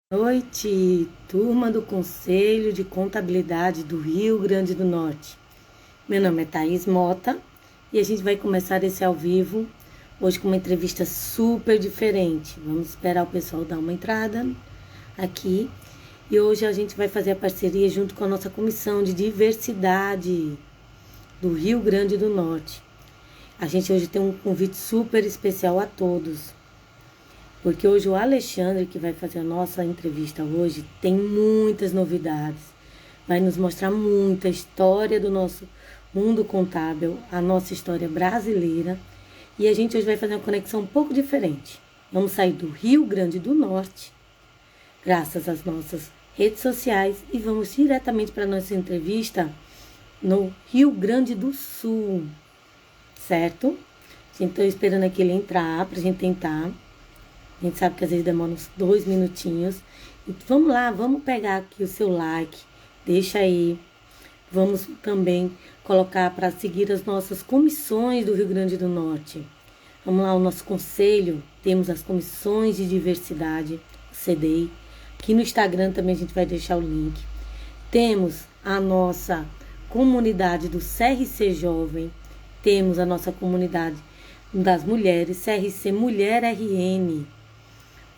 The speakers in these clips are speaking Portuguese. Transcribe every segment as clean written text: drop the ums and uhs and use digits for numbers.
Boa noite, turma do Conselho de Contabilidade do Rio Grande do Norte. Meu nome é Thaís Mota e a gente vai começar esse ao vivo hoje com uma entrevista super diferente. Vamos esperar o pessoal dar uma entrada aqui e hoje a gente vai fazer a parceria junto com a nossa Comissão de Diversidade do Rio Grande do Norte. A gente hoje tem um convite super especial a todos. Porque hoje o Alexandre, que vai fazer a nossa entrevista hoje, tem muitas novidades. Vai nos mostrar muita história do nosso mundo contábil, a nossa história brasileira. E a gente hoje vai fazer uma conexão um pouco diferente. Vamos sair do Rio Grande do Norte, graças às nossas redes sociais, e vamos diretamente para a nossa entrevista no Rio Grande do Sul, certo? A gente está esperando aqui ele entrar para a gente tentar. A gente sabe que às vezes demora uns 2 minutinhos. Então, vamos lá, vamos pegar aqui o seu like, deixa aí. Vamos também colocar para seguir as nossas comissões do Rio Grande do Norte. Vamos lá, o nosso conselho, temos as comissões de diversidade, CDI. Aqui no Instagram também a gente vai deixar o link. Temos a nossa comunidade do CRC Jovem, temos a nossa comunidade das mulheres, CRC Mulher RN.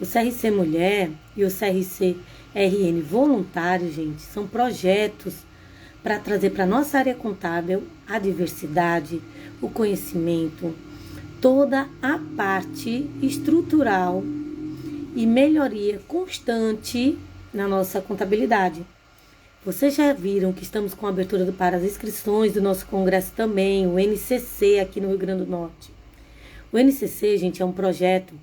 O CRC Mulher e o CRC RN Voluntário, gente, são projetos para trazer para a nossa área contábil a diversidade, o conhecimento, toda a parte estrutural e melhoria constante na nossa contabilidade. Vocês já viram que estamos com a abertura para as inscrições do nosso congresso também, o NCC aqui no Rio Grande do Norte. O NCC, gente, é um projeto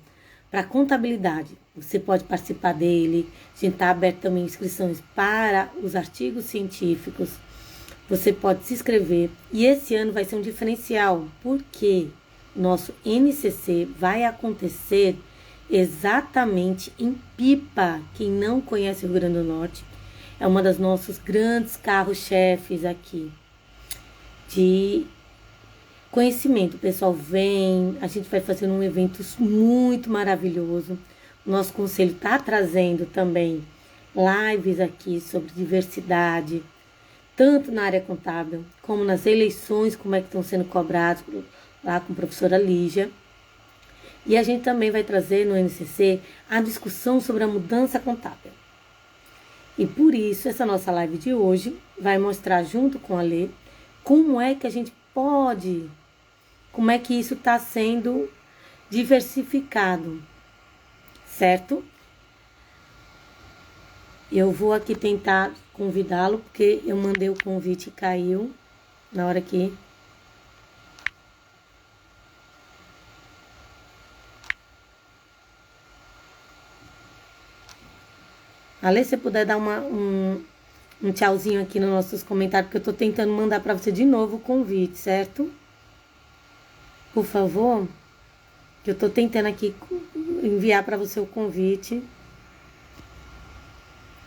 para contabilidade. Você pode participar dele. A gente está aberto também inscrições para os artigos científicos. Você pode se inscrever. E esse ano vai ser um diferencial, porque nosso NCC vai acontecer exatamente em Pipa. Quem não conhece o Rio Grande do Norte, é uma das nossos grandes carros-chefes aqui de conhecimento. O pessoal vem, a gente vai fazer um evento muito maravilhoso. O nosso conselho está trazendo também lives aqui sobre diversidade, tanto na área contábil, como nas eleições, como é que estão sendo cobrados lá com a professora Lígia. E a gente também vai trazer no NCC a discussão sobre a mudança contábil. E por isso, essa nossa live de hoje vai mostrar junto com a Lê como é que a gente pode, como é que isso está sendo diversificado, certo? Eu vou aqui tentar convidá-lo, porque eu mandei o convite e caiu na hora que... Alê, se você puder dar um tchauzinho aqui nos nossos comentários, porque eu tô tentando mandar para você de novo o convite, certo? Por favor, que eu tô tentando aqui enviar para você o convite.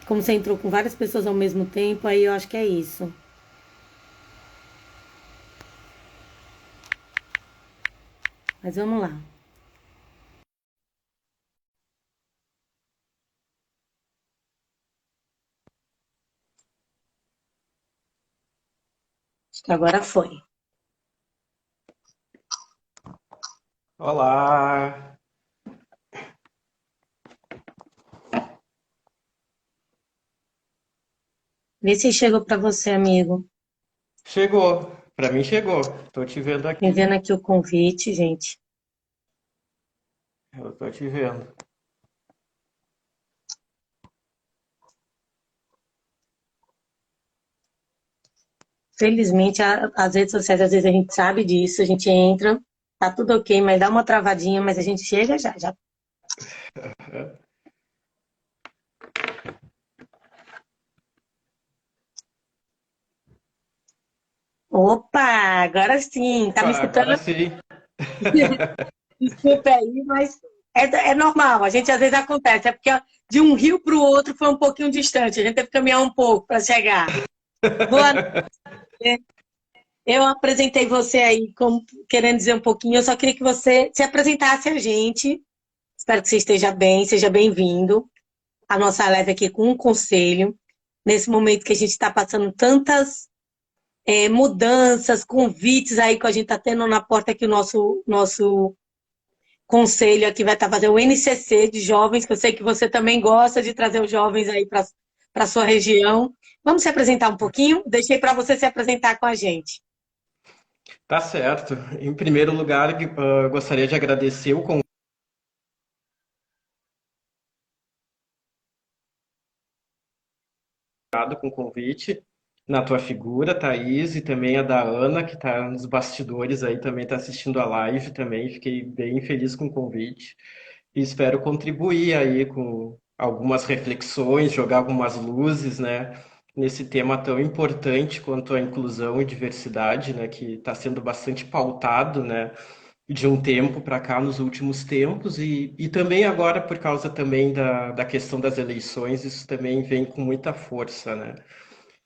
Como você entrou com várias pessoas ao mesmo tempo, aí eu acho que é isso. Mas vamos lá. Acho que agora foi. Olá! Vê se chegou para você, amigo. Chegou, pra mim chegou. Tô te vendo aqui. Enviando aqui o convite, gente. Eu tô te vendo. Felizmente, as redes sociais, às vezes a gente sabe disso, a gente entra, tá tudo ok, mas dá uma travadinha, mas a gente chega já, já. Opa, agora sim, tá Opa, me agora escutando? sim. Desculpa aí, mas é normal, a gente às vezes acontece, é porque ó, de um rio para o outro foi um pouquinho distante, a gente teve que caminhar um pouco para chegar. Boa noite, eu apresentei você aí como, querendo dizer um pouquinho, eu só queria que você se apresentasse a gente, espero que você esteja bem, seja bem-vindo. a nossa live aqui com um conselho, nesse momento que a gente está passando tantas mudanças, convites aí que a gente está tendo na porta aqui o nosso conselho aqui vai estar fazendo o NCC de jovens, que eu sei que você também gosta de trazer os jovens aí para a sua região. Vamos se apresentar um pouquinho? Deixei para você se apresentar com a gente. Tá certo. Em primeiro lugar, gostaria de agradecer o convidado com o convite, na tua figura, Thaís, e também a da Ana, que está nos bastidores aí, também está assistindo a live também. Fiquei bem feliz com o convite e espero contribuir aí com algumas reflexões, jogar algumas luzes, né, nesse tema tão importante quanto a inclusão e diversidade, né, que está sendo bastante pautado, né, de um tempo para cá, nos últimos tempos, e também agora, por causa também da questão das eleições, isso também vem com muita força, né.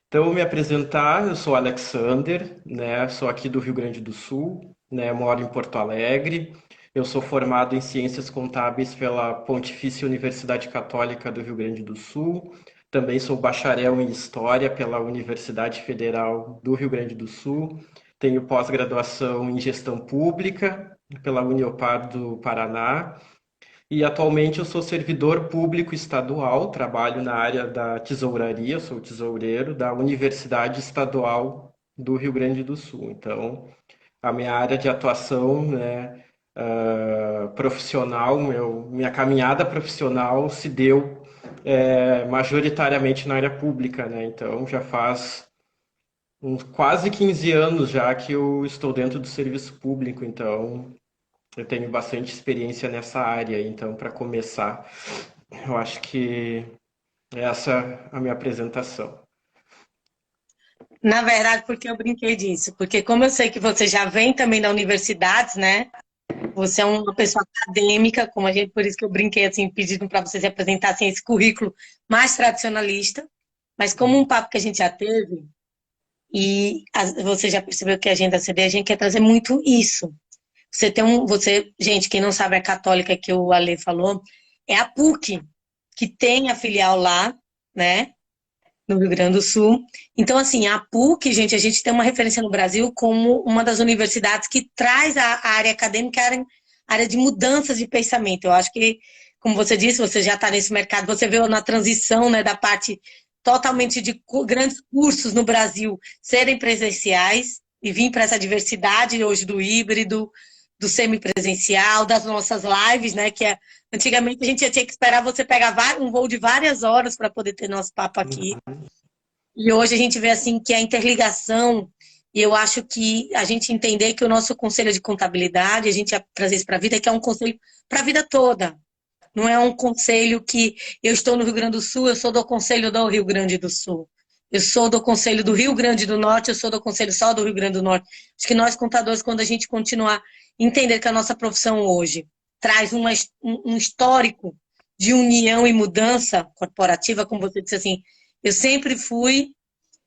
Então, me apresentar, eu sou Alexander, né, sou aqui do Rio Grande do Sul, né, moro em Porto Alegre, eu sou formado em Ciências Contábeis pela Pontifícia Universidade Católica do Rio Grande do Sul, também sou bacharel em História pela Universidade Federal do Rio Grande do Sul, tenho pós-graduação em Gestão Pública pela Uniopar do Paraná, e atualmente eu sou servidor público estadual, trabalho na área da tesouraria, sou tesoureiro da Universidade Estadual do Rio Grande do Sul. Então, a minha área de atuação, né, profissional, minha caminhada profissional se deu majoritariamente na área pública, né? Então, já faz uns quase 15 anos já que eu estou dentro do serviço público, então eu tenho bastante experiência nessa área, então, para começar, eu acho que essa é a minha apresentação. Na verdade, porque eu brinquei disso, porque como eu sei que você já vem também da universidade, né? Você é uma pessoa acadêmica, como a gente, por isso que eu brinquei assim, pedindo para você se apresentar assim, esse currículo mais tradicionalista. Mas como um papo que a gente já teve, e você já percebeu que a Agenda CD, a gente quer trazer muito isso. Gente, quem não sabe a católica que o Ale falou, é a PUC, que tem a filial lá, né, no Rio Grande do Sul. Então, assim, a PUC, gente, a gente tem uma referência no Brasil como uma das universidades que traz a área acadêmica, a área de mudanças de pensamento. Eu acho que, como você disse, você já está nesse mercado, você viu na transição, né, da parte totalmente de grandes cursos no Brasil serem presenciais e vir para essa diversidade hoje do híbrido, do semipresencial, das nossas lives, né, antigamente a gente já tinha que esperar você pegar um voo de várias horas para poder ter nosso papo aqui. E hoje a gente vê assim que a interligação, e eu acho que a gente entender que o nosso conselho de contabilidade, a gente trazer isso para a vida, que é um conselho para a vida toda. Não é um conselho que eu estou no Rio Grande do Sul, eu sou do conselho do Rio Grande do Sul. Eu sou do conselho do Rio Grande do Norte, eu sou do conselho só do Rio Grande do Norte. Acho que nós, contadores, quando a gente continuar a entender que a nossa profissão hoje traz um histórico de união e mudança corporativa, como você disse assim, eu sempre fui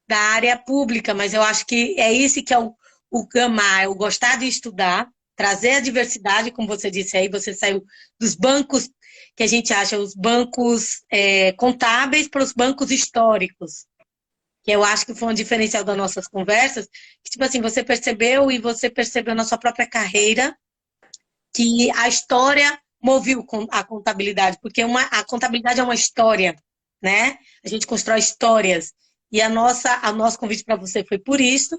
da área pública, mas eu acho que é isso que é o gamar, é o gostar de estudar, trazer a diversidade, como você disse aí, você saiu dos bancos que a gente acha, os bancos contábeis para os bancos históricos, que eu acho que foi um diferencial das nossas conversas, que tipo assim, você percebeu e você percebeu na sua própria carreira que a história moveu a contabilidade, porque a contabilidade é uma história, né? A gente constrói histórias. E o nosso convite para você foi por isso.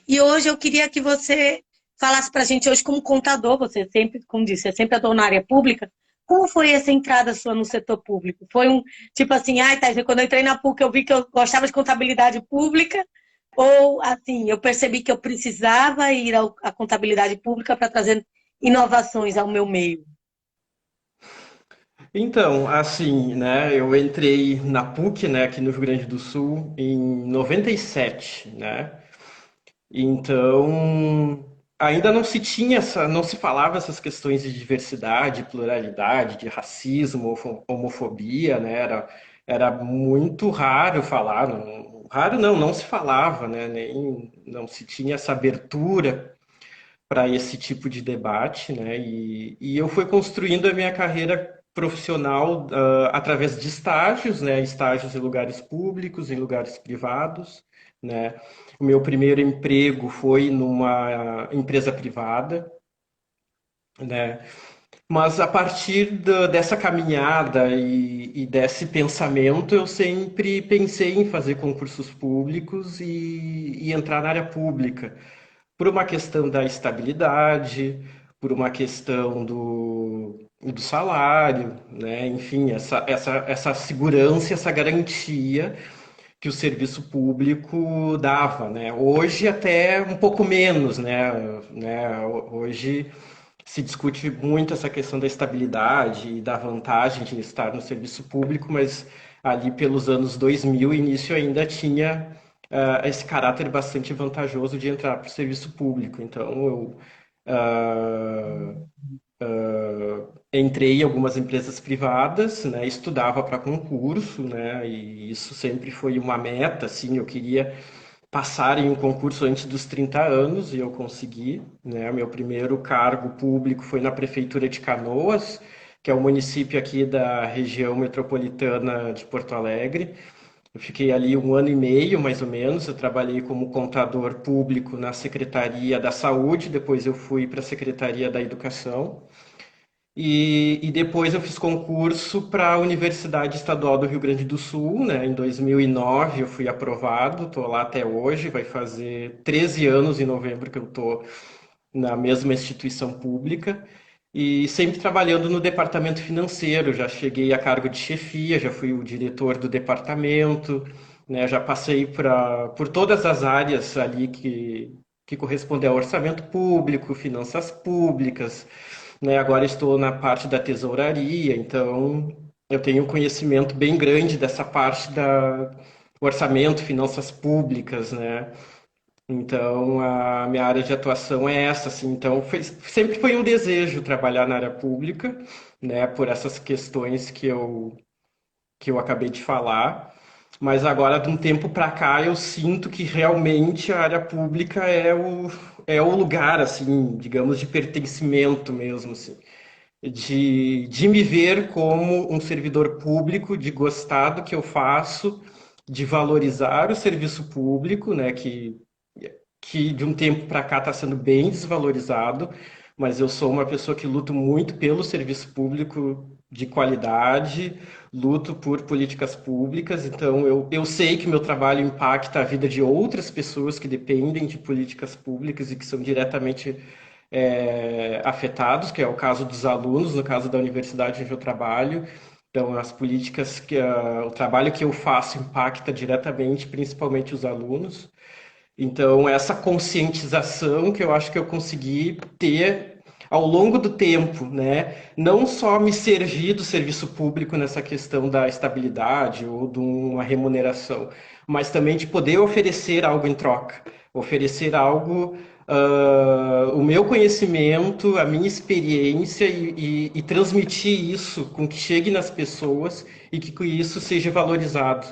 E hoje eu queria que você falasse para a gente hoje como contador, você sempre, como disse, você sempre atuou na área pública. Como foi essa entrada sua no setor público? Foi tipo assim, ai, Thais, quando eu entrei na PUC eu vi que eu gostava de contabilidade pública, ou assim, eu percebi que eu precisava ir à contabilidade pública para trazer inovações ao meu meio. Então, assim, né, eu entrei na PUC, né, aqui no Rio Grande do Sul, em 97, né? Então, ainda não se tinha não se falava essas questões de diversidade, pluralidade, de racismo, homofobia, né? Era muito raro falar, raro não, não se falava, né? Nem não se tinha essa abertura para esse tipo de debate, né? E eu fui construindo a minha carreira profissional através de estágios, né? Estágios em lugares públicos, em lugares privados, né? O meu primeiro emprego foi numa empresa privada, né? Mas a partir dessa caminhada e desse pensamento, eu sempre pensei em fazer concursos públicos e entrar na área pública, por uma questão da estabilidade, por uma questão do salário, né? Enfim, essa segurança, essa garantia que o serviço público dava, né? Hoje até um pouco menos, né? Hoje se discute muito essa questão da estabilidade e da vantagem de estar no serviço público, mas ali pelos anos 2000, início ainda tinha esse caráter bastante vantajoso de entrar para o serviço público. Então, eu uh, entrei em algumas empresas privadas, né, estudava para concurso, né, e isso sempre foi uma meta, assim, eu queria passar em um concurso antes dos 30 anos e eu consegui, né? Meu primeiro cargo público foi na Prefeitura de Canoas, que é um município aqui da região metropolitana de Porto Alegre. Eu fiquei ali um ano e meio, mais ou menos. Eu trabalhei como contador público na Secretaria da Saúde, depois eu fui para a Secretaria da Educação. E depois eu fiz concurso para a Universidade Estadual do Rio Grande do Sul, né? Em 2009 eu fui aprovado, estou lá até hoje, vai fazer 13 anos em novembro que eu estou na mesma instituição pública e sempre trabalhando no departamento financeiro. Já cheguei a cargo de chefia, já fui o diretor do departamento, né? Já passei por todas as áreas ali que correspondem ao orçamento público, finanças públicas, né? Agora estou na parte da tesouraria, então eu tenho um conhecimento bem grande dessa parte da orçamento, finanças públicas, né? Então a minha área de atuação é essa, assim. Então sempre foi um desejo trabalhar na área pública, né? Por essas questões que eu acabei de falar. Mas agora, de um tempo para cá, eu sinto que realmente a área pública é o lugar, assim, digamos, de pertencimento mesmo, assim, de me ver como um servidor público, de gostar do que eu faço, de valorizar o serviço público, né, que de um tempo para cá está sendo bem desvalorizado, mas eu sou uma pessoa que luto muito pelo serviço público de qualidade, luto por políticas públicas, então eu sei que meu trabalho impacta a vida de outras pessoas que dependem de políticas públicas e que são diretamente afetados, que é o caso dos alunos, no caso da universidade onde eu trabalho. Então, as políticas o trabalho que eu faço impacta diretamente, principalmente os alunos. Então, essa conscientização que eu acho que eu consegui ter ao longo do tempo, né? Não só me servir do serviço público nessa questão da estabilidade ou de uma remuneração, mas também de poder oferecer algo em troca, oferecer algo, o meu conhecimento, a minha experiência e transmitir isso com que chegue nas pessoas e que isso seja valorizado,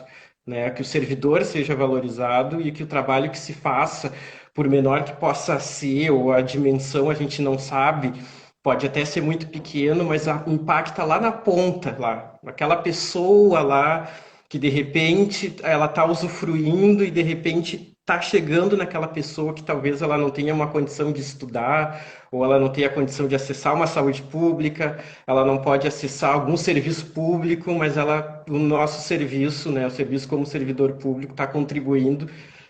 né? Que o servidor seja valorizado e que o trabalho que se faça, por menor que possa ser, ou a dimensão a gente não sabe, pode até ser muito pequeno, mas impacta lá na ponta, lá, aquela pessoa lá que de repente ela está usufruindo e de repente está chegando naquela pessoa que talvez ela não tenha uma condição de estudar, ou ela não tenha condição de acessar uma saúde pública, ela não pode acessar algum serviço público, mas o nosso serviço, né, o serviço como servidor público está contribuindo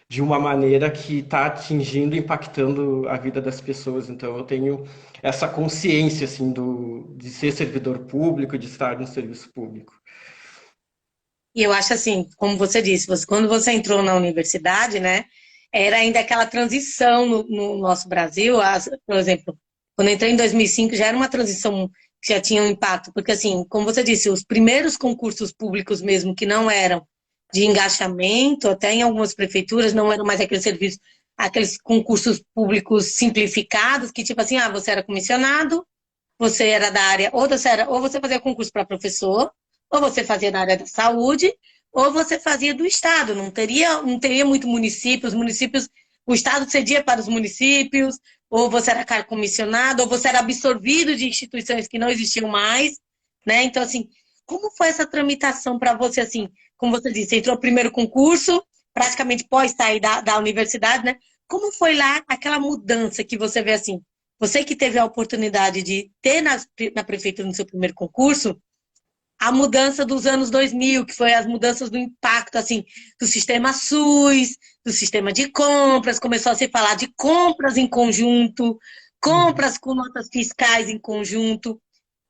de uma maneira que está atingindo, impactando a vida das pessoas. Então eu tenho essa consciência assim de ser servidor público, de estar no serviço público. E eu acho assim, como você disse, quando você entrou na universidade, né, era ainda aquela transição no nosso Brasil. Por exemplo, quando eu entrei em 2005, já era uma transição que já tinha um impacto, porque assim, como você disse, os primeiros concursos públicos mesmo que não eram de engajamento, até em algumas prefeituras não eram mais aqueles serviços, aqueles concursos públicos simplificados, que tipo assim, você era comissionado, você era da área, ou você fazia concurso para professor, ou você fazia na área da saúde, ou você fazia do Estado. Não teria muito municípios, o Estado cedia para os municípios, ou você era cargo comissionado, ou você era absorvido de instituições que não existiam mais. né? Então, assim, como foi essa tramitação para você, assim, como você disse, você entrou no primeiro concurso, praticamente pós sair da universidade, né? Como foi lá aquela mudança que você vê, assim, você que teve a oportunidade de ter na prefeitura no seu primeiro concurso, a mudança dos anos 2000, que foi as mudanças do impacto, assim, do sistema SUS, do sistema de compras, começou a se falar de compras em conjunto, Uhum. compras com notas fiscais em conjunto.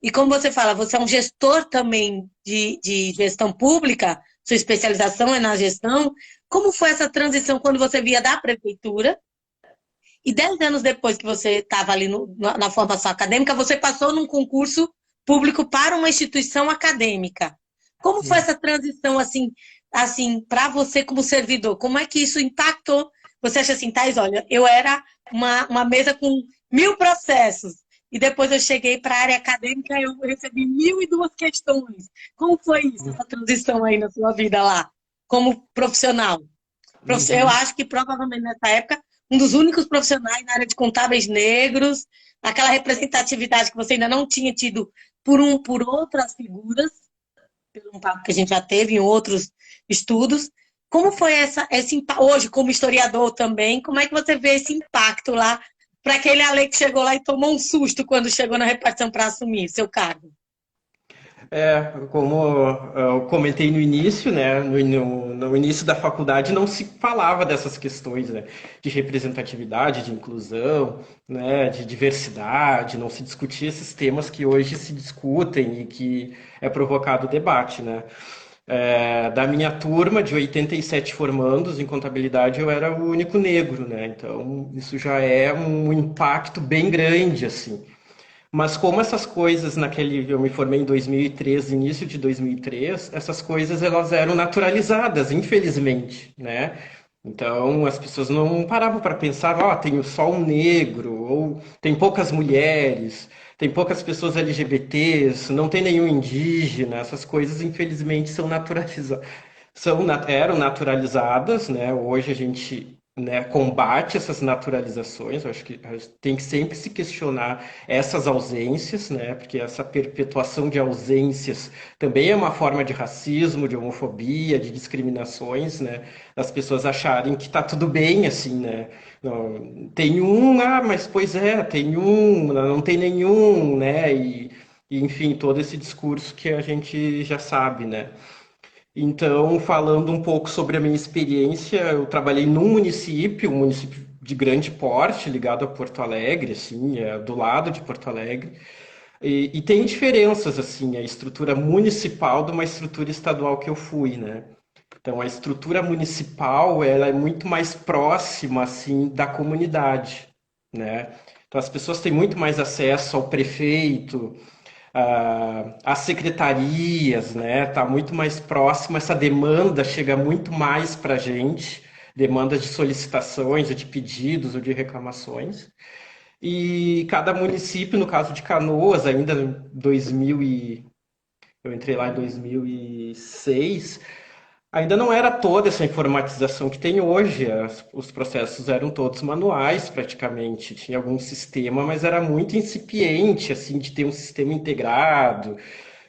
E como você fala, você é um gestor também de gestão pública, sua especialização é na gestão. Como foi essa transição quando você via da prefeitura? E 10 anos depois que você estava ali na formação acadêmica, você passou num concurso público para uma instituição acadêmica. Como foi essa transição, assim para você como servidor? Como é que isso impactou? Você acha assim, Thais, olha, eu era uma mesa com 1.000 processos, e depois eu cheguei para a área acadêmica e eu recebi 1.002 questões. Como foi isso, essa transição aí na sua vida lá, como profissional? Eu Uhum. acho que provavelmente nessa época, um dos únicos profissionais na área de contábeis negros, aquela representatividade que você ainda não tinha tido por outras figuras, pelo um papo que a gente já teve em outros estudos. Como foi hoje, como historiador também, como é que você vê esse impacto lá para aquele Ale que chegou lá e tomou um susto quando chegou na repartição para assumir seu cargo? Como eu comentei no início, né, no início da faculdade não se falava dessas questões, né, de representatividade, de inclusão, né, de diversidade, não se discutia esses temas que hoje se discutem e que é provocado debate, né. Da minha turma de 87 formandos em contabilidade, eu era o único negro, né, então isso já é um impacto bem grande, assim. Mas como essas coisas eu me formei em 2003, início de 2003, essas coisas elas eram naturalizadas, infelizmente, né? Então as pessoas não paravam para pensar, ó, tem só um negro, ou tem poucas mulheres, tem poucas pessoas LGBTs, não tem nenhum indígena, essas coisas infelizmente eram naturalizadas, né? Hoje a gente, né, combate essas naturalizações. Eu acho que a gente tem que sempre se questionar essas ausências, né? Porque essa perpetuação de ausências também é uma forma de racismo, de homofobia, de discriminações, né? As pessoas acharem que tá tudo bem assim, né? Não, tem um, mas pois é, tem um, não tem nenhum, né? Enfim, todo esse discurso que a gente já sabe, né? Então, falando um pouco sobre a minha experiência, eu trabalhei num município, um município de grande porte, ligado a Porto Alegre, assim, do lado de Porto Alegre, e tem diferenças, assim, a estrutura municipal de uma estrutura estadual que eu fui, né? Então, a estrutura municipal, ela é muito mais próxima, assim, da comunidade, né? Então, as pessoas têm muito mais acesso ao prefeito, as secretarias, né? Tá muito mais próximo, essa demanda chega muito mais para a gente, demanda de solicitações, ou de pedidos, ou de reclamações. E cada município, no caso de Canoas, ainda em 2000 eu entrei lá em 2006, ainda não era toda essa informatização que tem hoje. Os processos eram todos manuais, praticamente. Tinha algum sistema, mas era muito incipiente, assim, de ter um sistema integrado,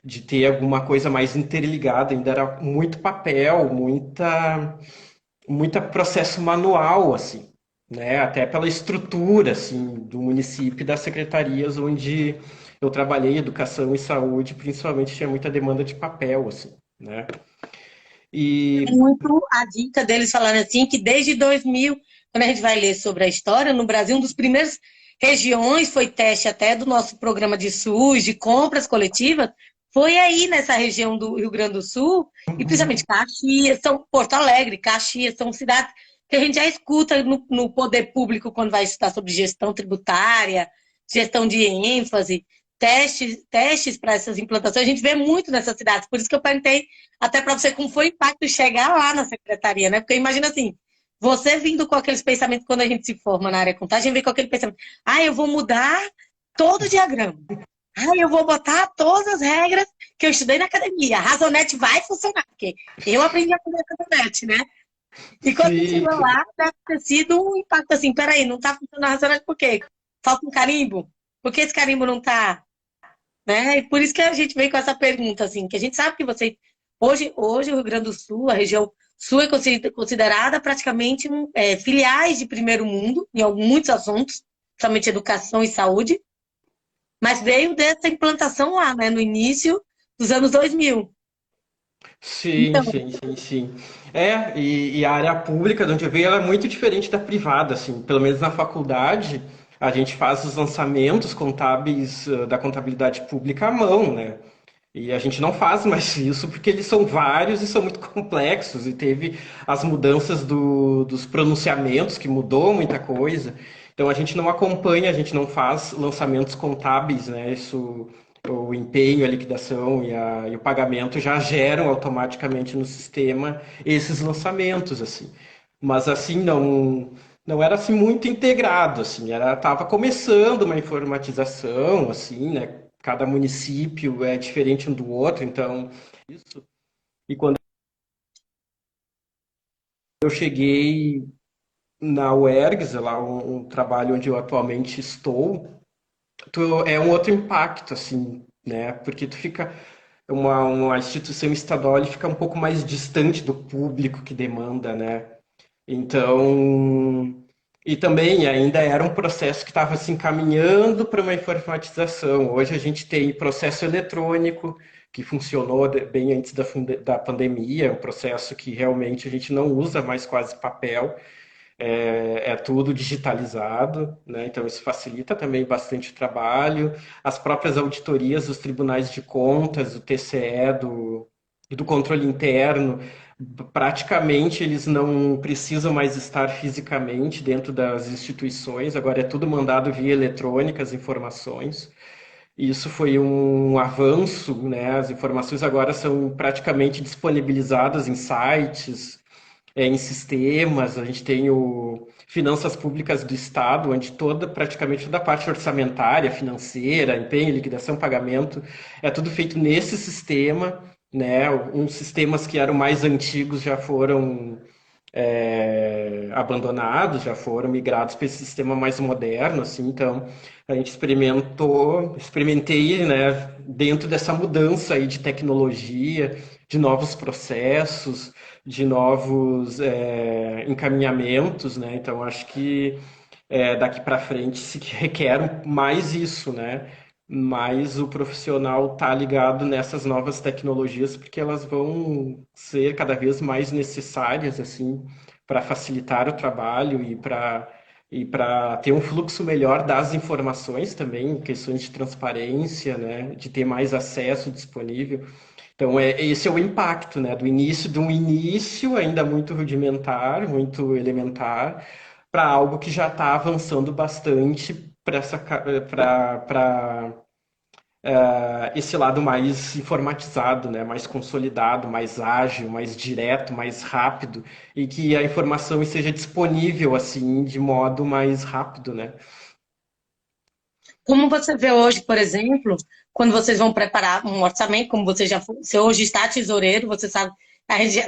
de ter alguma coisa mais interligada. Ainda era muito papel, muita processo manual, assim, né? Até pela estrutura, assim, do município e das secretarias onde eu trabalhei, educação e saúde, principalmente tinha muita demanda de papel, assim, né? É E muito a dica deles falarem assim, que desde 2000, quando a gente vai ler sobre a história, no Brasil, um dos primeiros regiões, foi teste até do nosso programa de SUS, de compras coletivas, foi aí nessa região do Rio Grande do Sul, e principalmente Caxias, Porto Alegre, Caxias, são cidades que a gente já escuta no poder público quando vai estudar sobre gestão tributária, gestão de ênfase, testes para essas implantações, a gente vê muito nessas cidades, por isso que eu perguntei até para você como foi o impacto de chegar lá na secretaria, né? Porque imagina assim, você vindo com aqueles pensamentos, quando a gente se forma na área contábil, a gente vem com aquele pensamento, eu vou mudar todo o diagrama. Eu vou botar todas as regras que eu estudei na academia. A Razonete vai funcionar, porque eu aprendi a fazer a Razonete, né? E quando você sim, chegou lá, deve ter sido um impacto assim, peraí, não tá funcionando a Razonete por quê? Falta um carimbo? Por que esse carimbo não tá? né? E por isso que a gente veio com essa pergunta, assim, que a gente sabe que você. Hoje o Rio Grande do Sul, a região sul é considerada praticamente filiais de primeiro mundo em muitos assuntos, principalmente educação e saúde, mas veio dessa implantação lá, né, no início dos anos 2000. Sim, Então, sim, sim, sim. E a área pública, de onde eu venho, ela é muito diferente da privada, assim. Pelo menos na faculdade, a gente faz os lançamentos contábeis, da contabilidade pública à mão, né? E a gente não faz mais isso porque eles são vários e são muito complexos. E teve as mudanças dos pronunciamentos, que mudou muita coisa. Então a gente não acompanha, a gente não faz lançamentos contábeis, né? Isso, o empenho, a liquidação e o pagamento já geram automaticamente no sistema esses lançamentos, assim. Mas assim, não era assim muito integrado, assim, tava começando uma informatização, assim, né? Cada município é diferente um do outro, então isso. E quando eu cheguei na UERGS, lá um trabalho onde eu atualmente estou, é um outro impacto, assim, né? Porque tu fica uma instituição estadual, ele fica um pouco mais distante do público que demanda, né? Então, e também ainda era um processo que estava se encaminhando para uma informatização. Hoje a gente tem processo eletrônico, que funcionou bem antes da pandemia, é um processo que realmente a gente não usa mais quase papel, é tudo digitalizado, né? Então isso facilita também bastante o trabalho. As próprias auditorias dos tribunais de contas, do TCE, e do controle interno, praticamente eles não precisam mais estar fisicamente dentro das instituições, agora é tudo mandado via eletrônica, as informações. Isso foi um avanço, né? As informações agora são praticamente disponibilizadas em sites, em sistemas, a gente tem o Finanças Públicas do Estado, onde praticamente toda a parte orçamentária, financeira, empenho, liquidação, pagamento, é tudo feito nesse sistema, né? Uns sistemas que eram mais antigos já foram abandonados, já foram migrados para esse sistema mais moderno, assim, então a gente experimentei, né, dentro dessa mudança aí de tecnologia, de novos processos, de novos encaminhamentos, né, então acho que daqui para frente se requer mais isso, né, mais o profissional tá ligado nessas novas tecnologias, porque elas vão ser cada vez mais necessárias, assim, para facilitar o trabalho e para ter um fluxo melhor das informações também, questões de transparência, né, de ter mais acesso disponível. Então, esse é o impacto, né, de um início ainda muito rudimentar, muito elementar, para algo que já está avançando bastante para esse lado mais informatizado, né? Mais consolidado, mais ágil, mais direto, mais rápido, e que a informação esteja disponível assim de modo mais rápido, né? como você vê hoje, por exemplo, quando vocês vão preparar um orçamento, como você hoje está tesoureiro, você sabe,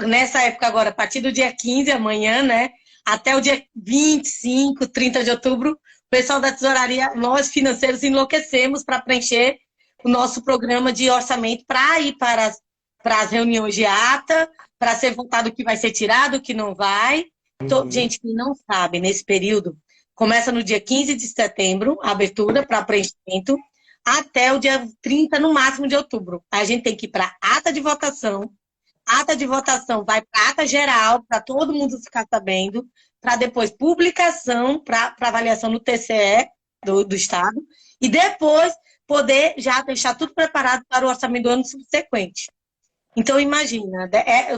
nessa época agora, a partir do dia 15 amanhã, né, até o dia 25, 30 de outubro, o pessoal da tesouraria, nós financeiros enlouquecemos para preencher o nosso programa de orçamento para ir para as reuniões de ata, para ser votado o que vai ser tirado, o que não vai. Uhum. Gente que não sabe, nesse período, começa no dia 15 de setembro, a abertura para preenchimento, até o dia 30, no máximo, de outubro. Aí a gente tem que ir para ata de votação vai para ata geral, para todo mundo ficar sabendo, para depois publicação, para avaliação no TCE do Estado, e depois poder já deixar tudo preparado para o orçamento do ano subsequente. Então, imagina,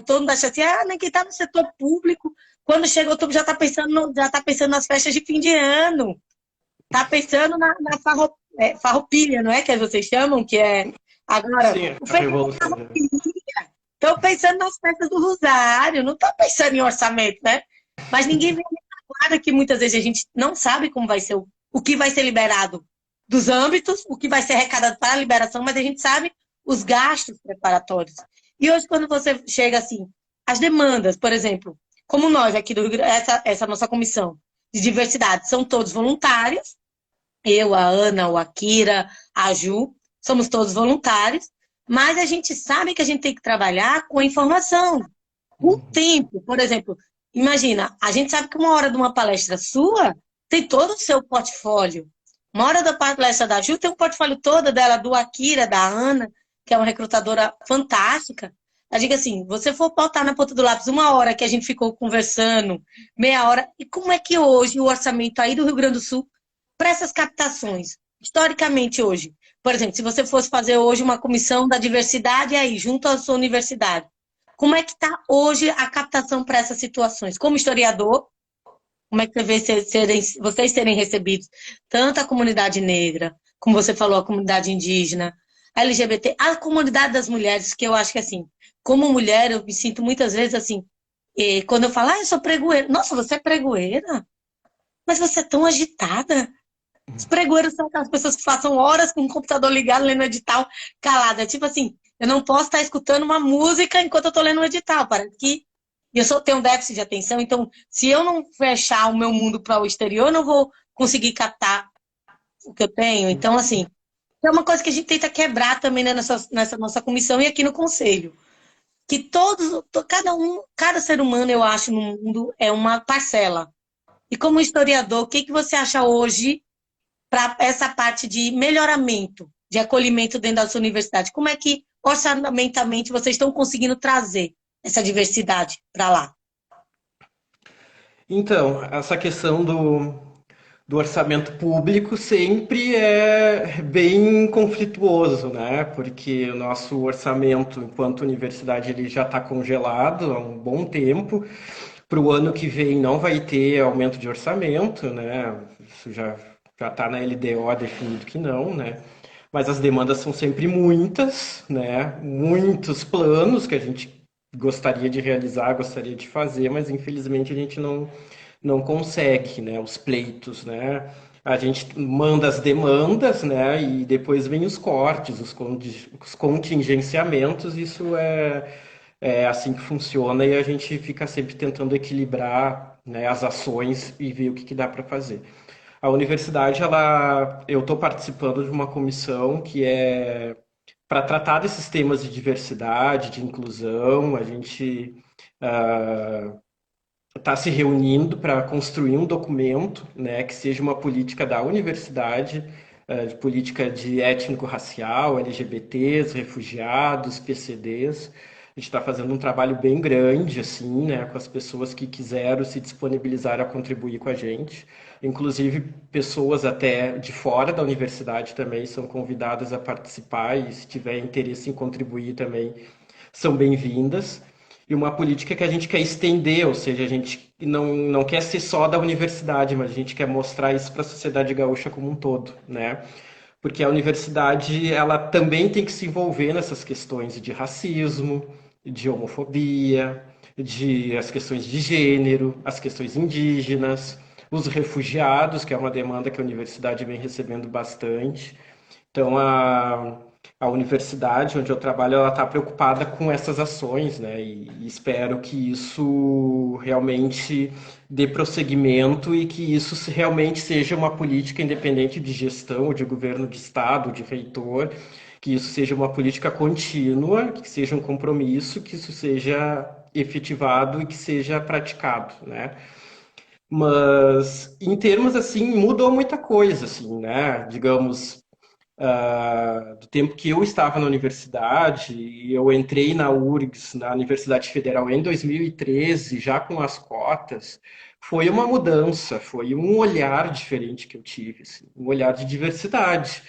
todo mundo acha assim, nem quem está no setor público, quando chega outubro já tá pensando nas festas de fim de ano, tá pensando na farroupilha, não é que vocês chamam, que é agora Sim, o a feriado da revolução. farroupilha. Estão pensando nas festas do Rosário, não estão pensando em orçamento, né? Mas ninguém vê claro que muitas vezes a gente não sabe como vai ser o que vai ser liberado dos âmbitos, o que vai ser arrecadado para a liberação, mas a gente sabe os gastos preparatórios. E hoje, quando você chega assim, as demandas, por exemplo, como nós aqui do Rio Grande, essa nossa comissão de diversidade, são todos voluntários, eu, a Ana, o Akira, a Ju, somos todos voluntários, mas a gente sabe que a gente tem que trabalhar com a informação, com o tempo. Por exemplo, imagina, a gente sabe que uma hora de uma palestra sua tem todo o seu portfólio. Uma hora da palestra da Ju tem um portfólio todo dela, do Akira, da Ana, que é uma recrutadora fantástica. Eu digo assim, você for pautar na ponta do lápis uma hora que a gente ficou conversando, meia hora, e como é que hoje o orçamento aí do Rio Grande do Sul para essas captações, historicamente hoje? Por exemplo, se você fosse fazer hoje uma comissão da diversidade aí, junto à sua universidade, como é que está hoje a captação para essas situações? Como historiador, como é que você vê vocês serem recebidos, tanto a comunidade negra, como você falou, a comunidade indígena, a LGBT, a comunidade das mulheres, que eu acho que assim, como mulher, eu me sinto muitas vezes assim, quando eu falo, eu sou pregoeira. Nossa, você é pregoeira? Mas você é tão agitada. Os pregoeiros são aquelas pessoas que passam horas com o computador ligado, lendo edital, calada. É tipo assim, eu não posso estar escutando uma música enquanto eu estou lendo um edital. Parece que tenho um déficit de atenção, então se eu não fechar o meu mundo para o exterior, eu não vou conseguir captar o que eu tenho. Então, assim, é uma coisa que a gente tenta quebrar também, né, nessa nossa comissão e aqui no conselho. Que cada ser humano, eu acho, no mundo é uma parcela. E como historiador, o que você acha hoje para essa parte de melhoramento, de acolhimento dentro da sua universidade? Como é que, orçamentamente, vocês estão conseguindo trazer essa diversidade para lá? Então, essa questão do orçamento público sempre é bem conflituoso, né? Porque o nosso orçamento, enquanto universidade, ele já está congelado há um bom tempo. Para o ano que vem não vai ter aumento de orçamento, né? Isso já está na LDO definido que não, né? Mas as demandas são sempre muitas, né? Muitos planos que a gente gostaria de realizar, gostaria de fazer, mas infelizmente a gente não consegue, né? Os pleitos, né? A gente manda as demandas, né? E depois vem os cortes, os contingenciamentos. Isso é assim que funciona e a gente fica sempre tentando equilibrar, né, as ações e ver o que dá para fazer. A universidade, eu estou participando de uma comissão que é para tratar desses temas de diversidade, de inclusão. A gente está se reunindo para construir um documento, né, que seja uma política da universidade, de política de étnico-racial, LGBTs, refugiados, PCDs. A gente está fazendo um trabalho bem grande, assim, né, com as pessoas que quiseram se disponibilizar a contribuir com a gente. Inclusive, pessoas até de fora da universidade também são convidadas a participar e, se tiver interesse em contribuir também, são bem-vindas. E uma política que a gente quer estender, ou seja, a gente não quer ser só da universidade, mas a gente quer mostrar isso para a sociedade gaúcha como um todo, né? Porque a universidade, ela também tem que se envolver nessas questões de racismo, de homofobia, de as questões de gênero, as questões indígenas, os refugiados, que é uma demanda que a universidade vem recebendo bastante. Então, a universidade onde eu trabalho, ela está preocupada com essas ações, né? E espero que isso realmente dê prosseguimento e que isso realmente seja uma política independente de gestão, ou de governo de estado, de reitor, que isso seja uma política contínua, que seja um compromisso, que isso seja efetivado e que seja praticado, né? Mas em termos assim, mudou muita coisa, assim, né? Digamos, do tempo que eu estava na universidade, e eu entrei na URGS, na Universidade Federal, em 2013, já com as cotas, foi uma mudança, foi um olhar diferente que eu tive, assim, um olhar de diversidade,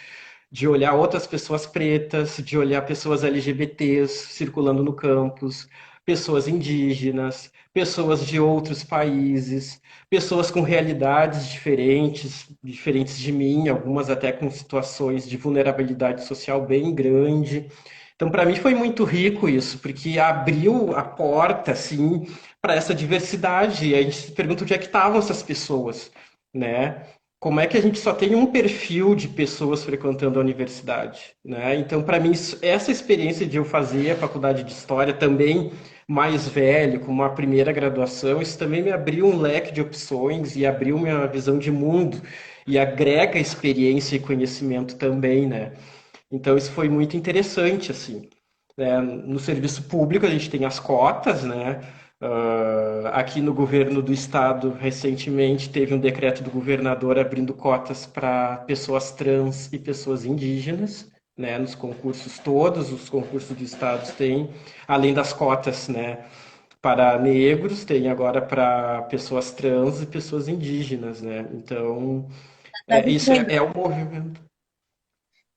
de olhar outras pessoas pretas, de olhar pessoas LGBTs circulando no campus, pessoas indígenas, pessoas de outros países, pessoas com realidades diferentes, diferentes de mim, algumas até com situações de vulnerabilidade social bem grande. Então, para mim foi muito rico isso, porque abriu a porta, assim, para essa diversidade. E a gente se pergunta onde é que estavam essas pessoas, né? Como é que a gente só tem um perfil de pessoas frequentando a universidade, né? Então, para mim, essa experiência de eu fazer a faculdade de História também mais velho, com uma primeira graduação, isso também me abriu um leque de opções e abriu minha visão de mundo e agrega experiência e conhecimento também, né? Então isso foi muito interessante, assim. Né? No serviço público a gente tem as cotas, né? Aqui no governo do estado, recentemente, teve um decreto do governador abrindo cotas para pessoas trans e pessoas indígenas, né? Nos concursos todos, os concursos do estado têm, além das cotas, né? Para negros, tem agora para pessoas trans e pessoas indígenas, né? Então, isso é o movimento.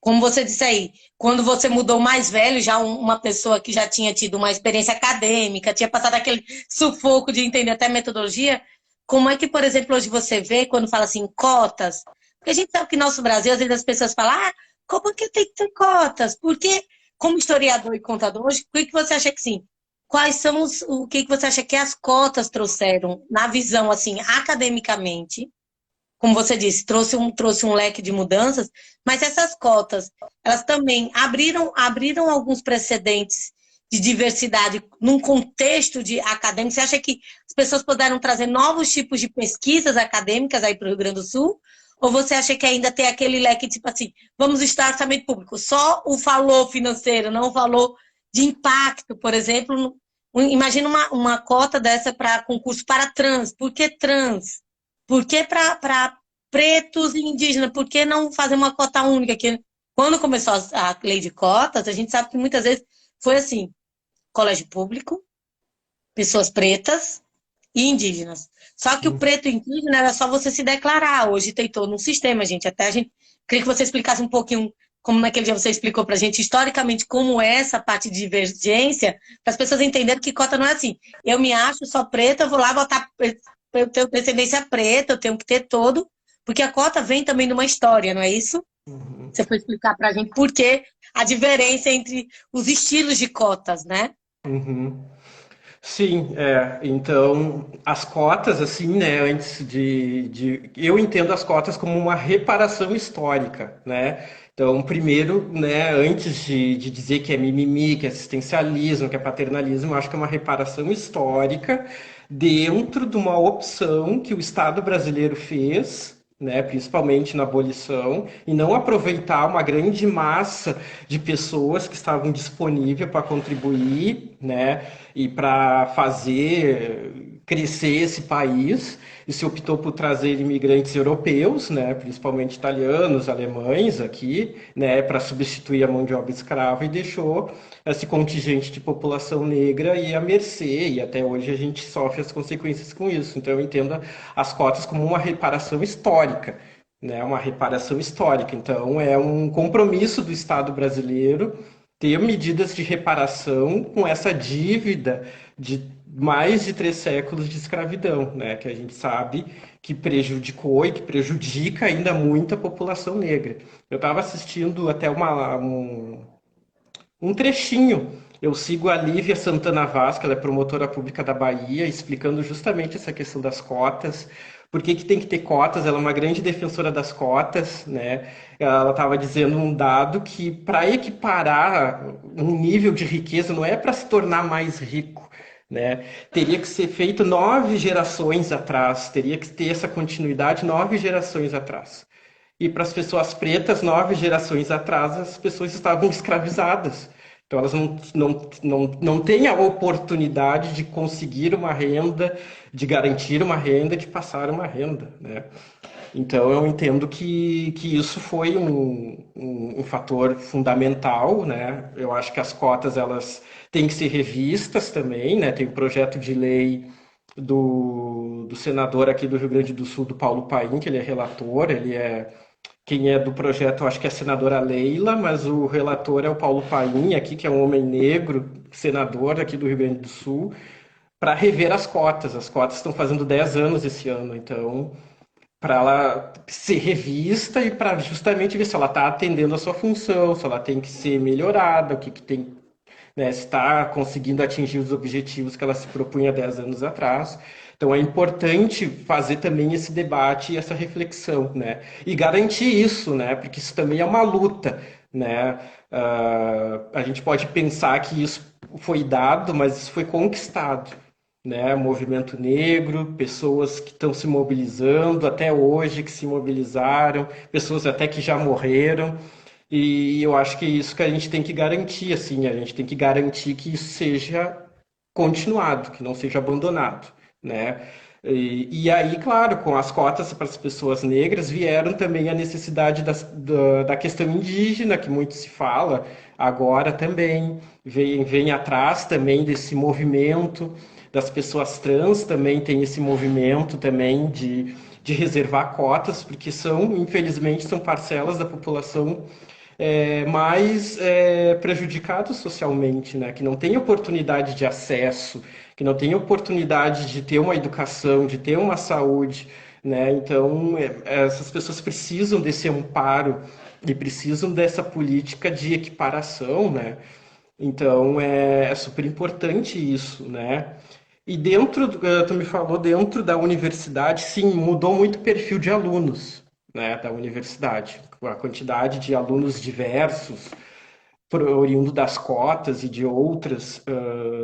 Como você disse aí, quando você mudou mais velho, já uma pessoa que já tinha tido uma experiência acadêmica, tinha passado aquele sufoco de entender até metodologia, como é que, por exemplo, hoje você vê quando fala assim, cotas? Porque a gente sabe que no nosso Brasil, às vezes as pessoas falam, ah, como que tem que ter cotas? Porque, como historiador e contador, hoje, o que você acha que sim? Quais são o que você acha que as cotas trouxeram na visão, assim, academicamente? Como você disse, trouxe um leque de mudanças, mas essas cotas, elas também abriram alguns precedentes de diversidade num contexto de acadêmico. Você acha que as pessoas puderam trazer novos tipos de pesquisas acadêmicas aí para o Rio Grande do Sul? Ou você acha que ainda tem aquele leque, tipo assim, vamos estudar orçamento público, só o valor financeiro, não o valor de impacto, por exemplo? Imagina uma cota dessa para concurso para trans. Por que trans? Por que para pretos e indígenas? Por que não fazer uma cota única? Que quando começou a lei de cotas, a gente sabe que muitas vezes foi assim: colégio público, pessoas pretas e indígenas. Só que o preto e indígena era só você se declarar. Hoje tem todo um sistema, gente. Até a gente queria que você explicasse um pouquinho como naquele dia você explicou para a gente historicamente como é essa parte de divergência, para as pessoas entenderem que cota não é assim. Eu me acho só preta, eu vou lá votar, eu tenho descendência preta, eu tenho que ter todo, porque a cota vem também de uma história, não é isso? Uhum. Você foi explicar para a gente por que a diferença entre os estilos de cotas, né? Uhum. Sim, então as cotas, assim, né, antes eu entendo as cotas como uma reparação histórica, né? Então, primeiro, né, antes de dizer que é mimimi, que é assistencialismo, que é paternalismo, eu acho que é uma reparação histórica dentro de uma opção que o Estado brasileiro fez, né, principalmente na abolição, e não aproveitar uma grande massa de pessoas que estavam disponíveis para contribuir, né, e para fazer crescer esse país, e se optou por trazer imigrantes europeus, né, principalmente italianos, alemães aqui, né, para substituir a mão de obra escrava, e deixou esse contingente de população negra ir à mercê, e até hoje a gente sofre as consequências com isso. Então eu entendo as cotas como uma reparação histórica, né, uma reparação histórica. Então é um compromisso do Estado brasileiro ter medidas de reparação com essa dívida de mais de 3 séculos de escravidão, né, que a gente sabe que prejudicou e que prejudica ainda muito a população negra. Eu estava assistindo até um trechinho. Eu sigo a Lívia Santana Vaz, que ela é promotora pública da Bahia, explicando justamente essa questão das cotas. Por que que tem que ter cotas? Ela é uma grande defensora das cotas, né? Ela estava dizendo um dado que para equiparar um nível de riqueza não é para se tornar mais rico, né? Teria que ser feito 9 gerações atrás, teria que ter essa continuidade 9 gerações atrás. E para as pessoas pretas, 9 gerações atrás, as pessoas estavam escravizadas. Então, elas não têm a oportunidade de conseguir uma renda, de garantir uma renda, de passar uma renda, né? Então, eu entendo que isso foi um fator fundamental, né? Eu acho que as cotas, elas têm que ser revistas também, né? Tem o projeto de lei do senador aqui do Rio Grande do Sul, do Paulo Paim, que ele é relator, quem é do projeto, eu acho que é a senadora Leila, mas o relator é o Paulo Paim, aqui, que é um homem negro, senador aqui do Rio Grande do Sul, para rever as cotas. As cotas estão fazendo 10 anos esse ano, então, para ela ser revista e para justamente ver se ela está atendendo a sua função, se ela tem que ser melhorada, o que, que tem, né, se está conseguindo atingir os objetivos que ela se propunha 10 anos atrás. Então é importante fazer também esse debate e essa reflexão, né? E garantir isso, né? Porque isso também é uma luta, né? A gente pode pensar que isso foi dado, mas isso foi conquistado, né? Movimento negro, pessoas que estão se mobilizando até hoje, que se mobilizaram, pessoas até que já morreram. E eu acho que é isso que a gente tem que garantir, assim, a gente tem que garantir que isso seja continuado, que não seja abandonado, né? E aí, claro, com as cotas para as pessoas negras vieram também a necessidade da questão indígena, que muito se fala agora também, vem atrás também desse movimento das pessoas trans, também tem esse movimento também de reservar cotas, porque são, infelizmente, são parcelas da população mais prejudicados socialmente, né? Que não tem oportunidade de acesso, que não tem oportunidade de ter uma educação, de ter uma saúde, né? Então, essas pessoas precisam desse amparo e precisam dessa política de equiparação, né? Então, é super importante isso, né? E tu me falou, dentro da universidade, sim, mudou muito o perfil de alunos, né, da universidade. A quantidade de alunos diversos, oriundo das cotas e de outros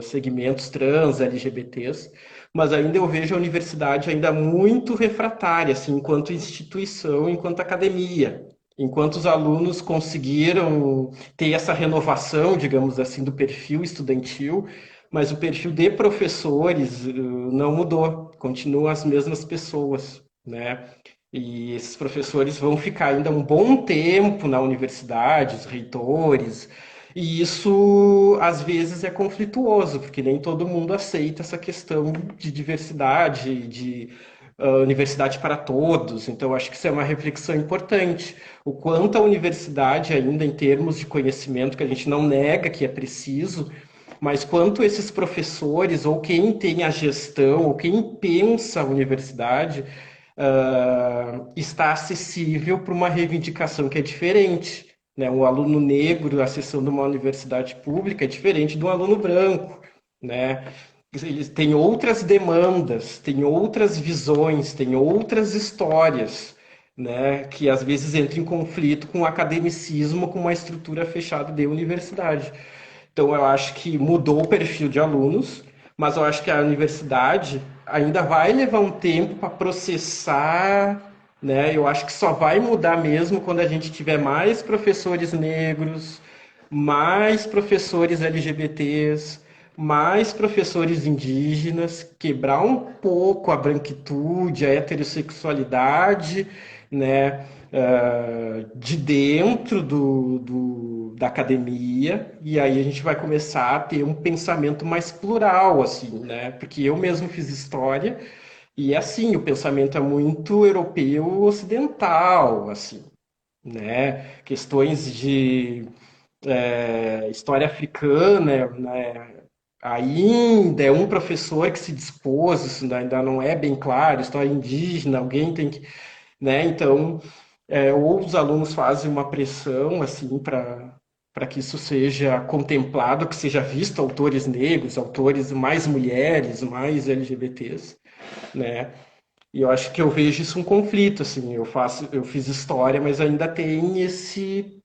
segmentos trans, LGBTs, mas ainda eu vejo a universidade ainda muito refratária, assim, enquanto instituição, enquanto academia. Enquanto os alunos conseguiram ter essa renovação, digamos assim, do perfil estudantil, mas o perfil de professores não mudou, continuam as mesmas pessoas, né? E esses professores vão ficar ainda um bom tempo na universidade, os reitores, e isso às vezes é conflituoso, porque nem todo mundo aceita essa questão de diversidade, de universidade para todos. Então, acho que isso é uma reflexão importante. O quanto a universidade, ainda em termos de conhecimento, que a gente não nega que é preciso, mas quanto esses professores, ou quem tem a gestão, ou quem pensa a universidade, está acessível para uma reivindicação que é diferente. Né? Um aluno negro acessando uma universidade pública é diferente de um aluno branco. Né? Eles têm outras demandas, têm outras visões, têm outras histórias, né? Que às vezes entram em conflito com o academicismo, com uma estrutura fechada de universidade. Então, eu acho que mudou o perfil de alunos, mas eu acho que a universidade ainda vai levar um tempo para processar, né? Eu acho que só vai mudar mesmo quando a gente tiver mais professores negros, mais professores LGBTs, mais professores indígenas, quebrar um pouco a branquitude, a heterossexualidade, né? De dentro da academia, e aí a gente vai começar a ter um pensamento mais plural, assim, né? Porque eu mesmo fiz história, e assim, o pensamento é muito europeu ocidental, assim, né? Questões de história africana, né? Ainda é um professor que se dispôs, isso ainda não é bem claro, história indígena, alguém tem que, né? Então, ou os alunos fazem uma pressão assim para que isso seja contemplado, que seja visto autores negros, autores mais mulheres, mais LGBTs, né? E eu acho que eu vejo isso um conflito, assim, eu fiz história, mas ainda tem esse,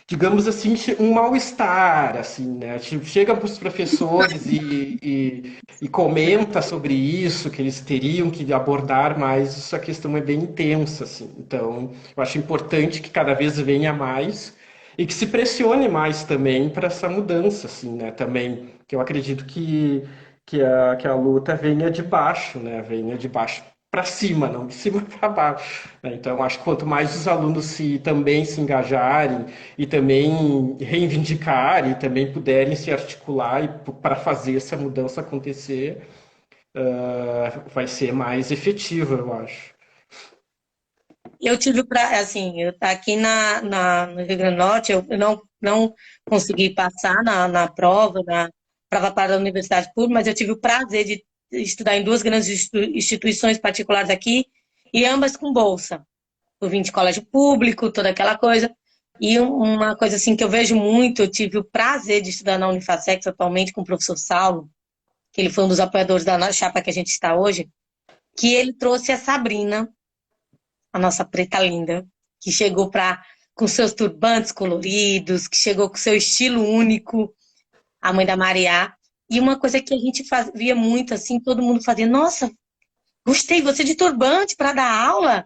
digamos assim, um mal-estar, assim, né? Tipo, chega para os professores e comenta sobre isso, que eles teriam que abordar mais, essa questão é bem intensa, assim. Então, eu acho importante que cada vez venha mais e que se pressione mais também para essa mudança, assim, né? Também, que eu acredito que a luta venha de baixo, né? Venha de baixo para cima, não de cima para baixo, né? Então, acho que quanto mais os alunos também se engajarem e também reivindicar e também puderem se articular para fazer essa mudança acontecer, vai ser mais efetiva, eu acho. Eu tive para, assim, eu tá aqui no Rio Grande do Norte, eu não consegui passar na prova, na prova para a universidade pública, mas eu tive o prazer de estudar em duas grandes instituições particulares aqui, e ambas com bolsa. Eu vim de colégio público, toda aquela coisa. E uma coisa assim que eu vejo muito, eu tive o prazer de estudar na Unifacex atualmente com o professor Saulo, que ele foi um dos apoiadores da nossa chapa que a gente está hoje, que ele trouxe a Sabrina, a nossa preta linda, que chegou com seus turbantes coloridos, que chegou com seu estilo único, a mãe da Mariá. E uma coisa que a gente via muito, assim, todo mundo fazia, nossa, gostei, você de turbante para dar aula?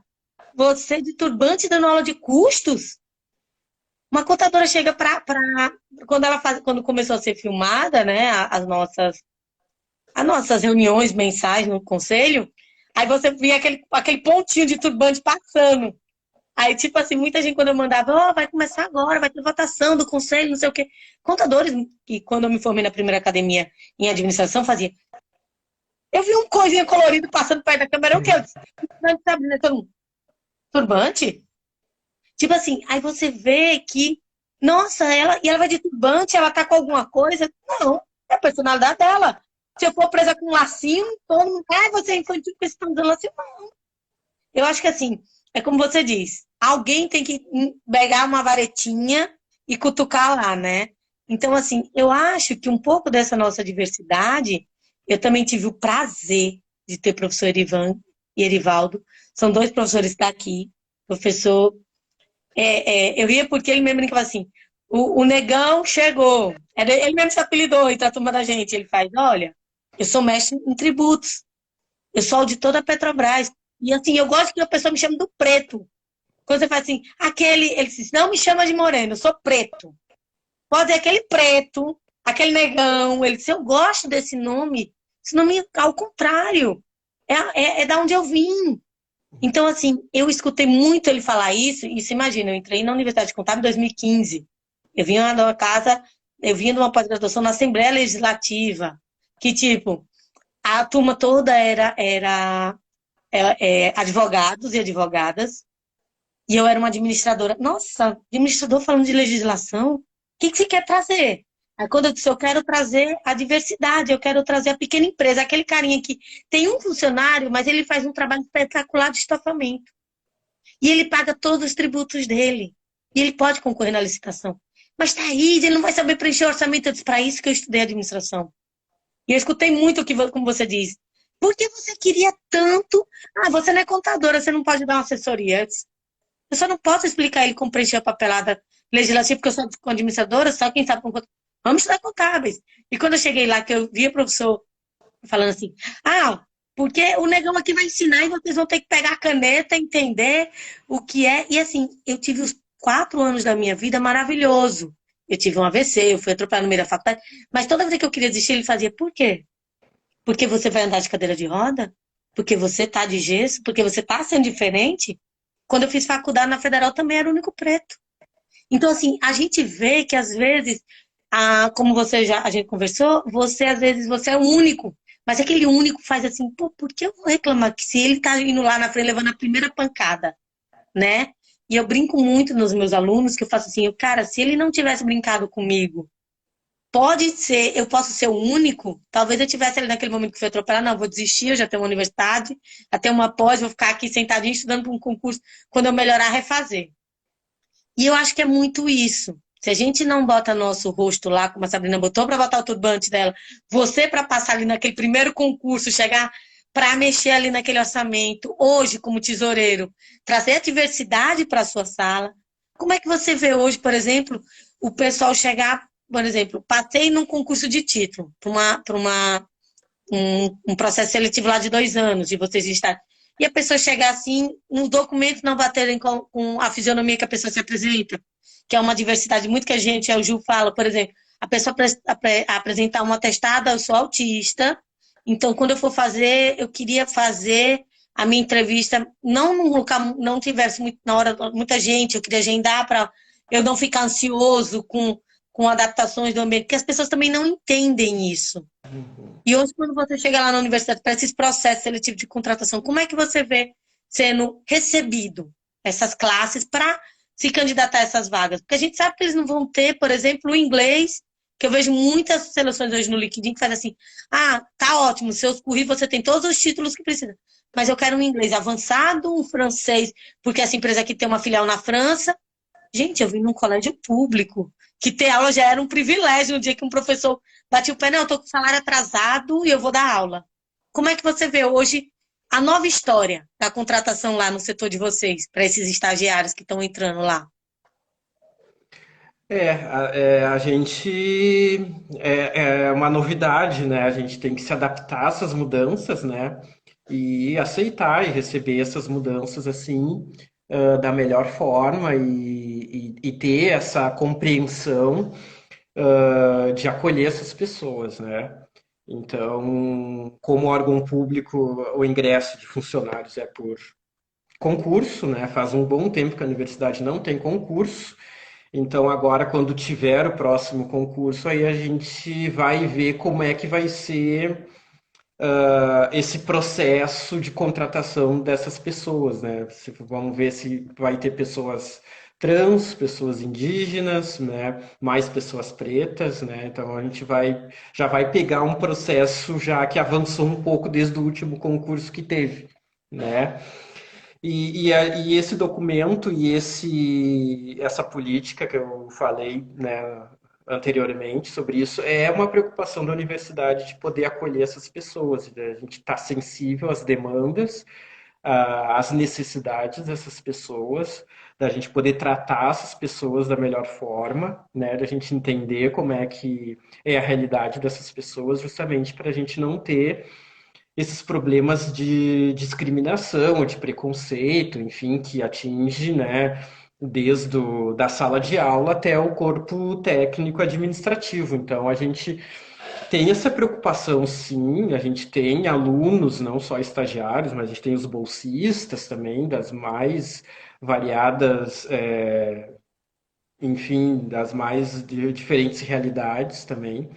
Você de turbante dando aula de custos? Uma contadora chega quando começou a ser filmada, né, as nossas reuniões mensais no conselho, aí você via aquele pontinho de turbante passando. Aí, tipo assim, muita gente, quando eu mandava, ó, vai começar agora, vai ter votação do conselho, não sei o quê. Contadores, que quando eu me formei na primeira academia em administração, fazia. Eu vi um coisinha colorido passando perto da câmera, o que? Eu disse, sabe, né, todo mundo, turbante? Tipo assim, aí você vê que, nossa, ela vai de turbante, ela tá com alguma coisa. Não, é a personalidade dela. Se eu for presa com um lacinho, todo mundo, você é infantil porque você tá usando lacinho. Não. Eu acho que assim, é como você diz, alguém tem que pegar uma varetinha e cutucar lá, né? Então, assim, eu acho que um pouco dessa nossa diversidade, eu também tive o prazer de ter professor Erivan e Erivaldo. São dois professores daqui. Professor eu ria porque ele mesmo brincava assim, o negão chegou. Ele mesmo se apelidou entre a turma da gente. Ele faz, olha, eu sou mestre em tributos. Eu sou auditor da Petrobras. E assim, eu gosto que a pessoa me chame do preto. Quando você faz assim, ele diz, não me chama de moreno, eu sou preto. Pode ser aquele preto, aquele negão. Ele disse, eu gosto desse nome. Esse nome, ao contrário, é da onde eu vim. Então, assim, eu escutei muito ele falar isso, e se imagina, eu entrei na Universidade de Contábil em 2015. Eu vinha de uma casa, eu vinha de uma pós-graduação na Assembleia Legislativa, que, tipo, a turma toda era advogados e advogadas, e eu era uma administradora. Nossa, administrador falando de legislação? O que você quer trazer? Aí quando eu disse, eu quero trazer a diversidade, eu quero trazer a pequena empresa, aquele carinha que tem um funcionário, mas ele faz um trabalho espetacular de estofamento. E ele paga todos os tributos dele. E ele pode concorrer na licitação. Mas Thaís, ele não vai saber preencher o orçamento. Eu disse, para isso que eu estudei administração. E eu escutei muito o que, como você diz. Por que você queria tanto? Ah, você não é contadora, você não pode dar uma assessoria. Eu só não posso explicar ele como preencher a papelada legislativa, porque eu sou administradora, só quem sabe como. Vamos estudar contábeis. E quando eu cheguei lá, que eu vi o professor falando assim, porque o negão aqui vai ensinar e vocês vão ter que pegar a caneta, entender o que é. E assim, eu tive os 4 anos da minha vida maravilhoso. Eu tive um AVC, eu fui atropelada no meio da faculdade, mas toda vez que eu queria desistir, ele fazia, por quê? Porque você vai andar de cadeira de roda? Porque você tá de gesso? Porque você tá sendo diferente? Quando eu fiz faculdade na Federal também era o único preto. Então, assim, a gente vê que às vezes, como a gente conversou, às vezes você é o único. Mas aquele único faz assim, pô, por que eu vou reclamar que se ele tá indo lá na frente levando a primeira pancada, né? E eu brinco muito nos meus alunos, que eu faço assim, cara, se ele não tivesse brincado comigo, pode ser, eu posso ser o único, talvez eu tivesse ali naquele momento que foi atropelado, não, vou desistir, eu já tenho uma universidade, já tenho uma pós, vou ficar aqui sentadinho estudando para um concurso, quando eu melhorar, refazer. E eu acho que é muito isso. Se a gente não bota nosso rosto lá, como a Sabrina botou para botar o turbante dela, você para passar ali naquele primeiro concurso, chegar para mexer ali naquele orçamento, hoje como tesoureiro, trazer a diversidade para a sua sala. Como é que você vê hoje, por exemplo, o pessoal chegar, por exemplo, passei num concurso de título, para um processo seletivo lá de 2 anos, e vocês estão. E a pessoa chegar assim, os documentos não baterem com a fisionomia que a pessoa se apresenta, que é uma diversidade muito que a gente, o Gil fala, por exemplo, a pessoa apresentar uma atestada, eu sou autista, então quando eu for fazer, eu queria fazer a minha entrevista, não num local, não tivesse na hora muita gente, eu queria agendar para eu não ficar ansioso com adaptações do ambiente, porque as pessoas também não entendem isso. E hoje, quando você chega lá na universidade para esses processos seletivos de contratação, como é que você vê sendo recebido essas classes para se candidatar a essas vagas? Porque a gente sabe que eles não vão ter, por exemplo, o inglês, que eu vejo muitas seleções hoje no LinkedIn que faz assim, tá ótimo, seus currículos, você tem todos os títulos que precisa, mas eu quero um inglês avançado, um francês, porque essa empresa aqui tem uma filial na França. Gente, eu vim num colégio público, que ter aula já era um privilégio, no dia que um professor batia o pé, não, eu tô com salário atrasado e eu vou dar aula. Como é que você vê hoje a nova história da contratação lá no setor de vocês, para esses estagiários que estão entrando lá? A gente é uma novidade, né? A gente tem que se adaptar a essas mudanças, né? E aceitar e receber essas mudanças assim, da melhor forma e ter essa compreensão de acolher essas pessoas, né? Então, como órgão público, o ingresso de funcionários é por concurso, né? Faz um bom tempo que a universidade não tem concurso. Então, agora, quando tiver o próximo concurso, aí a gente vai ver como é que vai ser esse processo de contratação dessas pessoas, né? Vamos ver se vai ter pessoas trans, pessoas indígenas, né? Mais pessoas pretas, né? Então a gente já vai pegar um processo já que avançou um pouco desde o último concurso que teve, né? E esse documento e essa política que eu falei, né, anteriormente sobre isso é uma preocupação da universidade de poder acolher essas pessoas, de a gente estar sensível às demandas, às necessidades dessas pessoas, da gente poder tratar essas pessoas da melhor forma, né, da gente entender como é que é a realidade dessas pessoas, justamente para a gente não ter esses problemas de discriminação, de preconceito, enfim, que atinge, né, da sala de aula até o corpo técnico administrativo. Então, a gente tem essa preocupação, sim, a gente tem alunos, não só estagiários, mas a gente tem os bolsistas também, das mais variadas, enfim, das mais diferentes realidades também.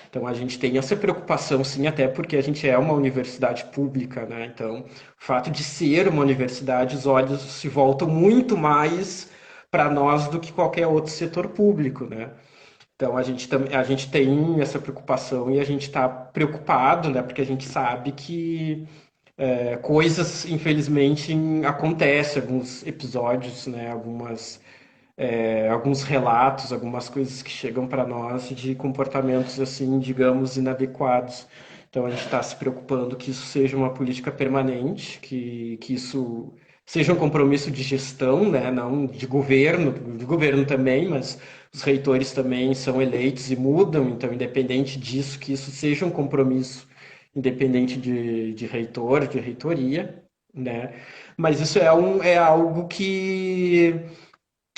Então a gente tem essa preocupação, sim, até porque a gente é uma universidade pública, né? Então, o fato de ser uma universidade, os olhos se voltam muito mais para nós do que qualquer outro setor público, né? Então a gente tem essa preocupação e a gente está preocupado, né? Porque a gente sabe que coisas, infelizmente, acontecem, alguns episódios, né? Alguns relatos, algumas coisas que chegam para nós de comportamentos assim, digamos, inadequados. Então a gente está se preocupando que isso seja uma política permanente, que isso seja um compromisso de gestão, né, não de governo também, mas os reitores também são eleitos e mudam, então independente disso, que isso seja um compromisso independente de reitor, de reitoria, né? Mas isso é algo que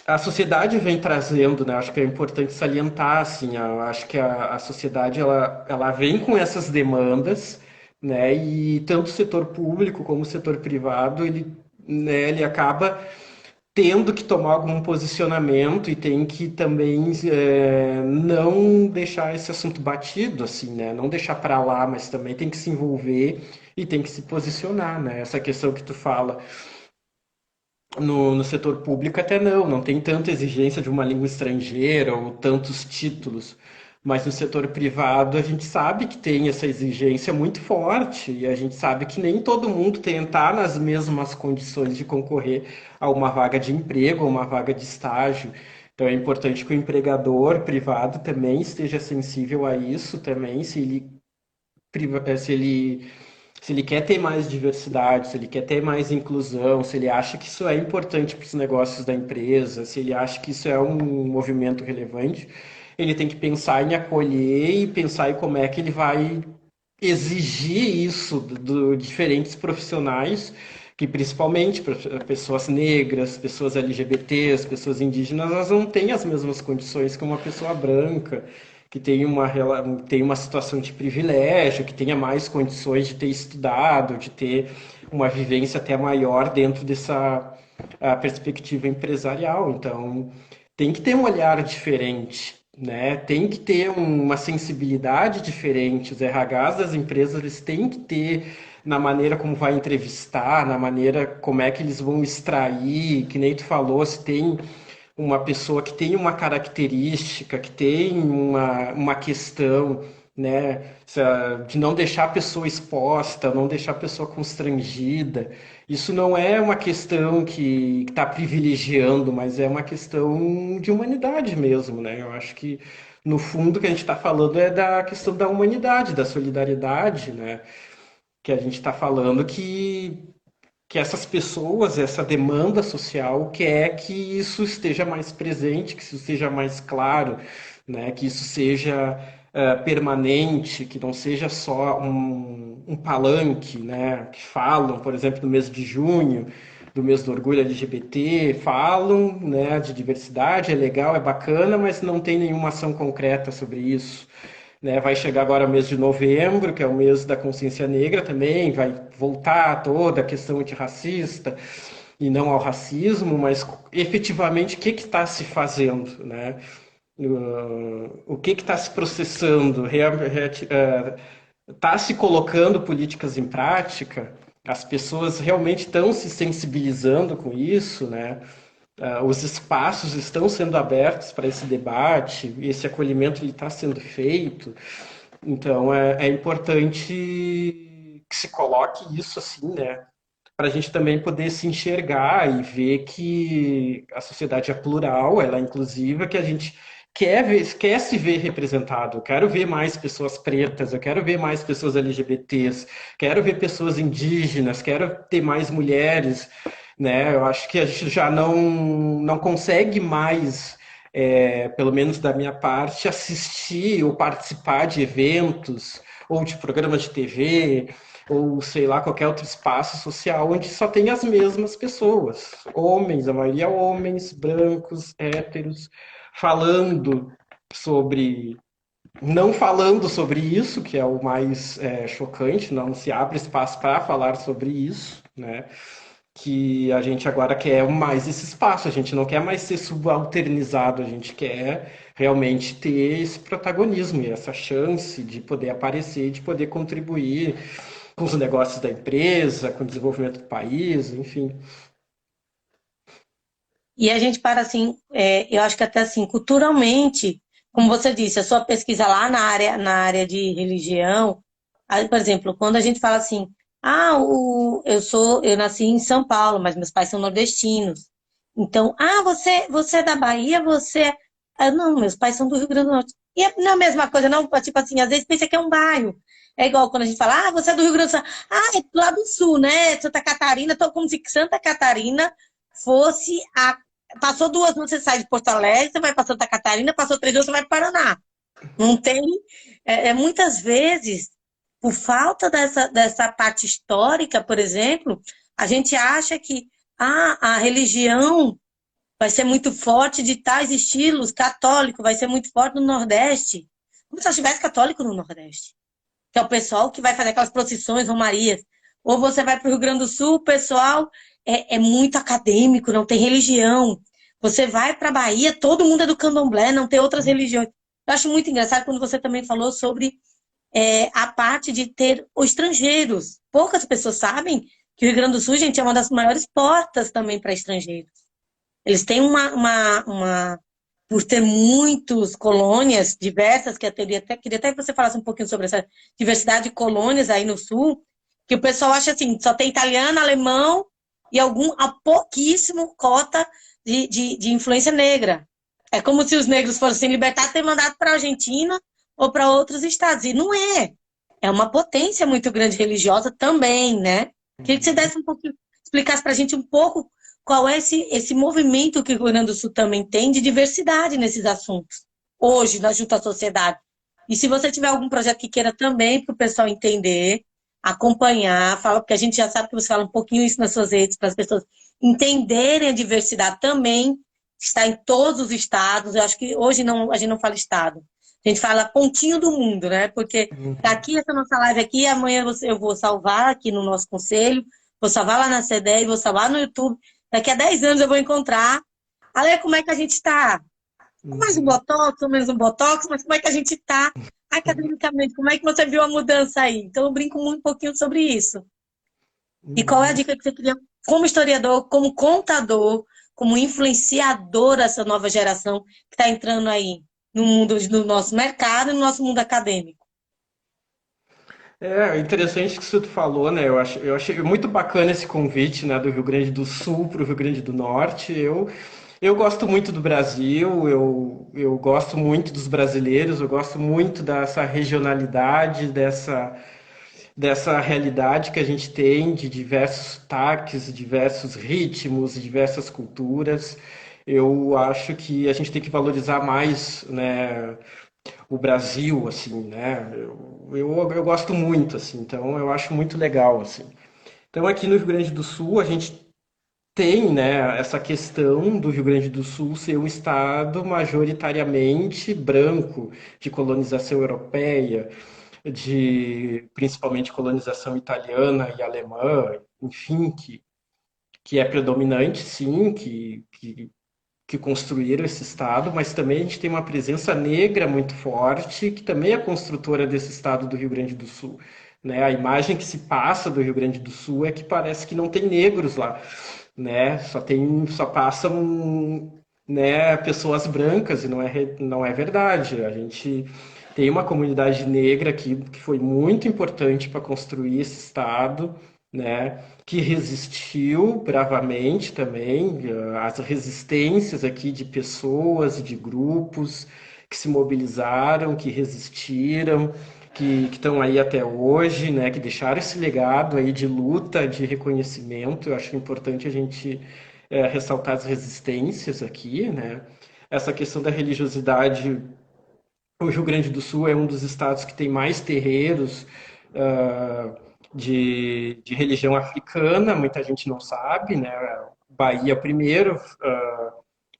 a sociedade vem trazendo, né? Acho que é importante salientar, assim, acho que a sociedade ela vem com essas demandas, né? E tanto o setor público como o setor privado, ele acaba tendo que tomar algum posicionamento e tem que também não deixar esse assunto batido, assim, né? Não deixar para lá, mas também tem que se envolver e tem que se posicionar, né? Essa questão que tu fala no setor público até não tem tanta exigência de uma língua estrangeira ou tantos títulos, mas no setor privado a gente sabe que tem essa exigência muito forte e a gente sabe que nem todo mundo está nas mesmas condições de concorrer a uma vaga de emprego, a uma vaga de estágio. Então é importante que o empregador privado também esteja sensível a isso também, se ele quer ter mais diversidade, se ele quer ter mais inclusão, se ele acha que isso é importante para os negócios da empresa, se ele acha que isso é um movimento relevante, ele tem que pensar em acolher e pensar em como é que ele vai exigir isso de diferentes profissionais, que principalmente para pessoas negras, pessoas LGBTs, pessoas indígenas, elas não têm as mesmas condições que uma pessoa branca, que tem uma situação de privilégio, que tenha mais condições de ter estudado, de ter uma vivência até maior dentro dessa perspectiva empresarial. Então, tem que ter um olhar diferente, né? Tem que ter uma sensibilidade diferente. Os RHs das empresas eles têm que ter na maneira como vai entrevistar, na maneira como é que eles vão extrair, que nem tu falou, se tem uma pessoa que tem uma característica, que tem uma questão, né, de não deixar a pessoa exposta, não deixar a pessoa constrangida. Isso não é uma questão que está privilegiando, mas é uma questão de humanidade mesmo, né? Eu acho que, no fundo, o que a gente está falando é da questão da humanidade, da solidariedade, né? Que a gente está falando que essas pessoas, essa demanda social quer que isso esteja mais presente, que isso esteja mais claro, né? Que isso seja permanente, que não seja só um palanque, né? Que falam, por exemplo, no mês de junho, do mês do orgulho LGBT falam, né, de diversidade, é legal, é bacana, mas não tem nenhuma ação concreta sobre isso. Né? Vai chegar agora o mês de novembro, que é o mês da consciência negra também, vai voltar toda a questão antirracista e não ao racismo, mas efetivamente o que está se fazendo, né? O que está se processando? Está se colocando políticas em prática? As pessoas realmente estão se sensibilizando com isso, né? Os espaços estão sendo abertos para esse debate, esse acolhimento está sendo feito. Então, é importante que se coloque isso assim, né? Para a gente também poder se enxergar e ver que a sociedade é plural, ela é inclusiva, que a gente quer se ver representado. Eu quero ver mais pessoas pretas, eu quero ver mais pessoas LGBTs, quero ver pessoas indígenas, quero ter mais mulheres, né? Eu acho que a gente já não consegue mais, pelo menos da minha parte, assistir ou participar de eventos ou de programas de TV ou sei lá, qualquer outro espaço social onde só tem as mesmas pessoas, homens, a maioria homens, brancos, héteros, falando sobre, não falando sobre isso, que é o mais chocante, não se abre espaço para falar sobre isso, né? Que a gente agora quer mais esse espaço, a gente não quer mais ser subalternizado, a gente quer realmente ter esse protagonismo e essa chance de poder aparecer, de poder contribuir com os negócios da empresa, com o desenvolvimento do país, enfim. E a gente para assim, eu acho que até assim, culturalmente, como você disse, a sua pesquisa lá na área de religião, aí, por exemplo, quando a gente fala assim, eu nasci em São Paulo, mas meus pais são nordestinos. Então, você é da Bahia, não, meus pais são do Rio Grande do Norte. E não é a mesma coisa, não, tipo assim, às vezes pensa que é um bairro. É igual quando a gente fala, você é do Rio Grande do Sul. É do lado do sul, né? Santa Catarina, como se Santa Catarina fosse a. Passou 2 anos, você sai de Porto Alegre, você vai para Santa Catarina, passou 3 anos, você vai para o Paraná. Não tem. Muitas vezes, por falta dessa parte histórica, por exemplo, a gente acha que a religião vai ser muito forte de tais estilos, católico vai ser muito forte no Nordeste. Como se nós tivesse católico no Nordeste. Que é o pessoal que vai fazer aquelas procissões, romarias. Ou você vai para o Rio Grande do Sul, o pessoal é muito acadêmico, não tem religião. Você vai para a Bahia, todo mundo é do candomblé, não tem outras religiões. Eu acho muito engraçado quando você também falou sobre a parte de ter os estrangeiros. Poucas pessoas sabem que o Rio Grande do Sul, gente, é uma das maiores portas também para estrangeiros. Eles têm por ter muitas colônias diversas, que eu queria até que você falasse um pouquinho sobre essa diversidade de colônias aí no Sul, que o pessoal acha assim, só tem italiano, alemão e a pouquíssimo cota de influência negra. É como se os negros fossem libertados e ter mandado para a Argentina ou para outros estados. E não é. É uma potência muito grande religiosa também, né? Queria que você desse um pouquinho, explicasse para a gente um pouco qual é esse movimento que o Rio Grande do Sul também tem de diversidade nesses assuntos, hoje, junto à sociedade. E se você tiver algum projeto que queira também para o pessoal entender, acompanhar, fala, porque a gente já sabe que você fala um pouquinho isso nas suas redes, para as pessoas entenderem a diversidade também, está em todos os estados. Eu acho que hoje a gente não fala estado, a gente fala pontinho do mundo, né? Porque daqui essa nossa live aqui, amanhã eu vou salvar aqui no nosso conselho, vou salvar lá na CDE, vou salvar no YouTube. Daqui a 10 anos eu vou encontrar. Ale, como é que a gente está? Mais um botox ou menos um botox, mas como é que a gente está academicamente? Como é que você viu a mudança aí? Então eu brinco muito um pouquinho sobre isso. E qual é a dica que você queria, como historiador, como contador, como influenciador dessa nova geração que está entrando aí no mundo, no nosso mercado e no nosso mundo acadêmico? É interessante que você falou, né? Eu achei muito bacana esse convite, né, do Rio Grande do Sul para o Rio Grande do Norte. Eu gosto muito do Brasil, eu gosto muito dos brasileiros, eu gosto muito dessa regionalidade, dessa realidade que a gente tem de diversos sotaques, diversos ritmos, diversas culturas. Eu acho que a gente tem que valorizar mais, né, o Brasil, assim, né? Eu gosto muito, assim, então eu acho muito legal, assim. Então aqui no Rio Grande do Sul a gente tem, né, essa questão do Rio Grande do Sul ser um estado majoritariamente branco, de colonização europeia, de principalmente colonização italiana e alemã, enfim, que é predominante, sim, que construíram esse estado, mas também a gente tem uma presença negra muito forte, que também é construtora desse estado do Rio Grande do Sul. Né? A imagem que se passa do Rio Grande do Sul é que parece que não tem negros lá, né? Só passam, né, pessoas brancas e não é verdade. A gente tem uma comunidade negra aqui que foi muito importante para construir esse estado, né? Que resistiu bravamente também, as resistências aqui de pessoas, de grupos que se mobilizaram, que resistiram, que estão aí até hoje, né, que deixaram esse legado aí de luta, de reconhecimento. Eu acho importante a gente ressaltar as resistências aqui, né? Essa questão da religiosidade, o Rio Grande do Sul é um dos estados que tem mais terreiros de religião africana, muita gente não sabe, né? Bahia é o primeiro,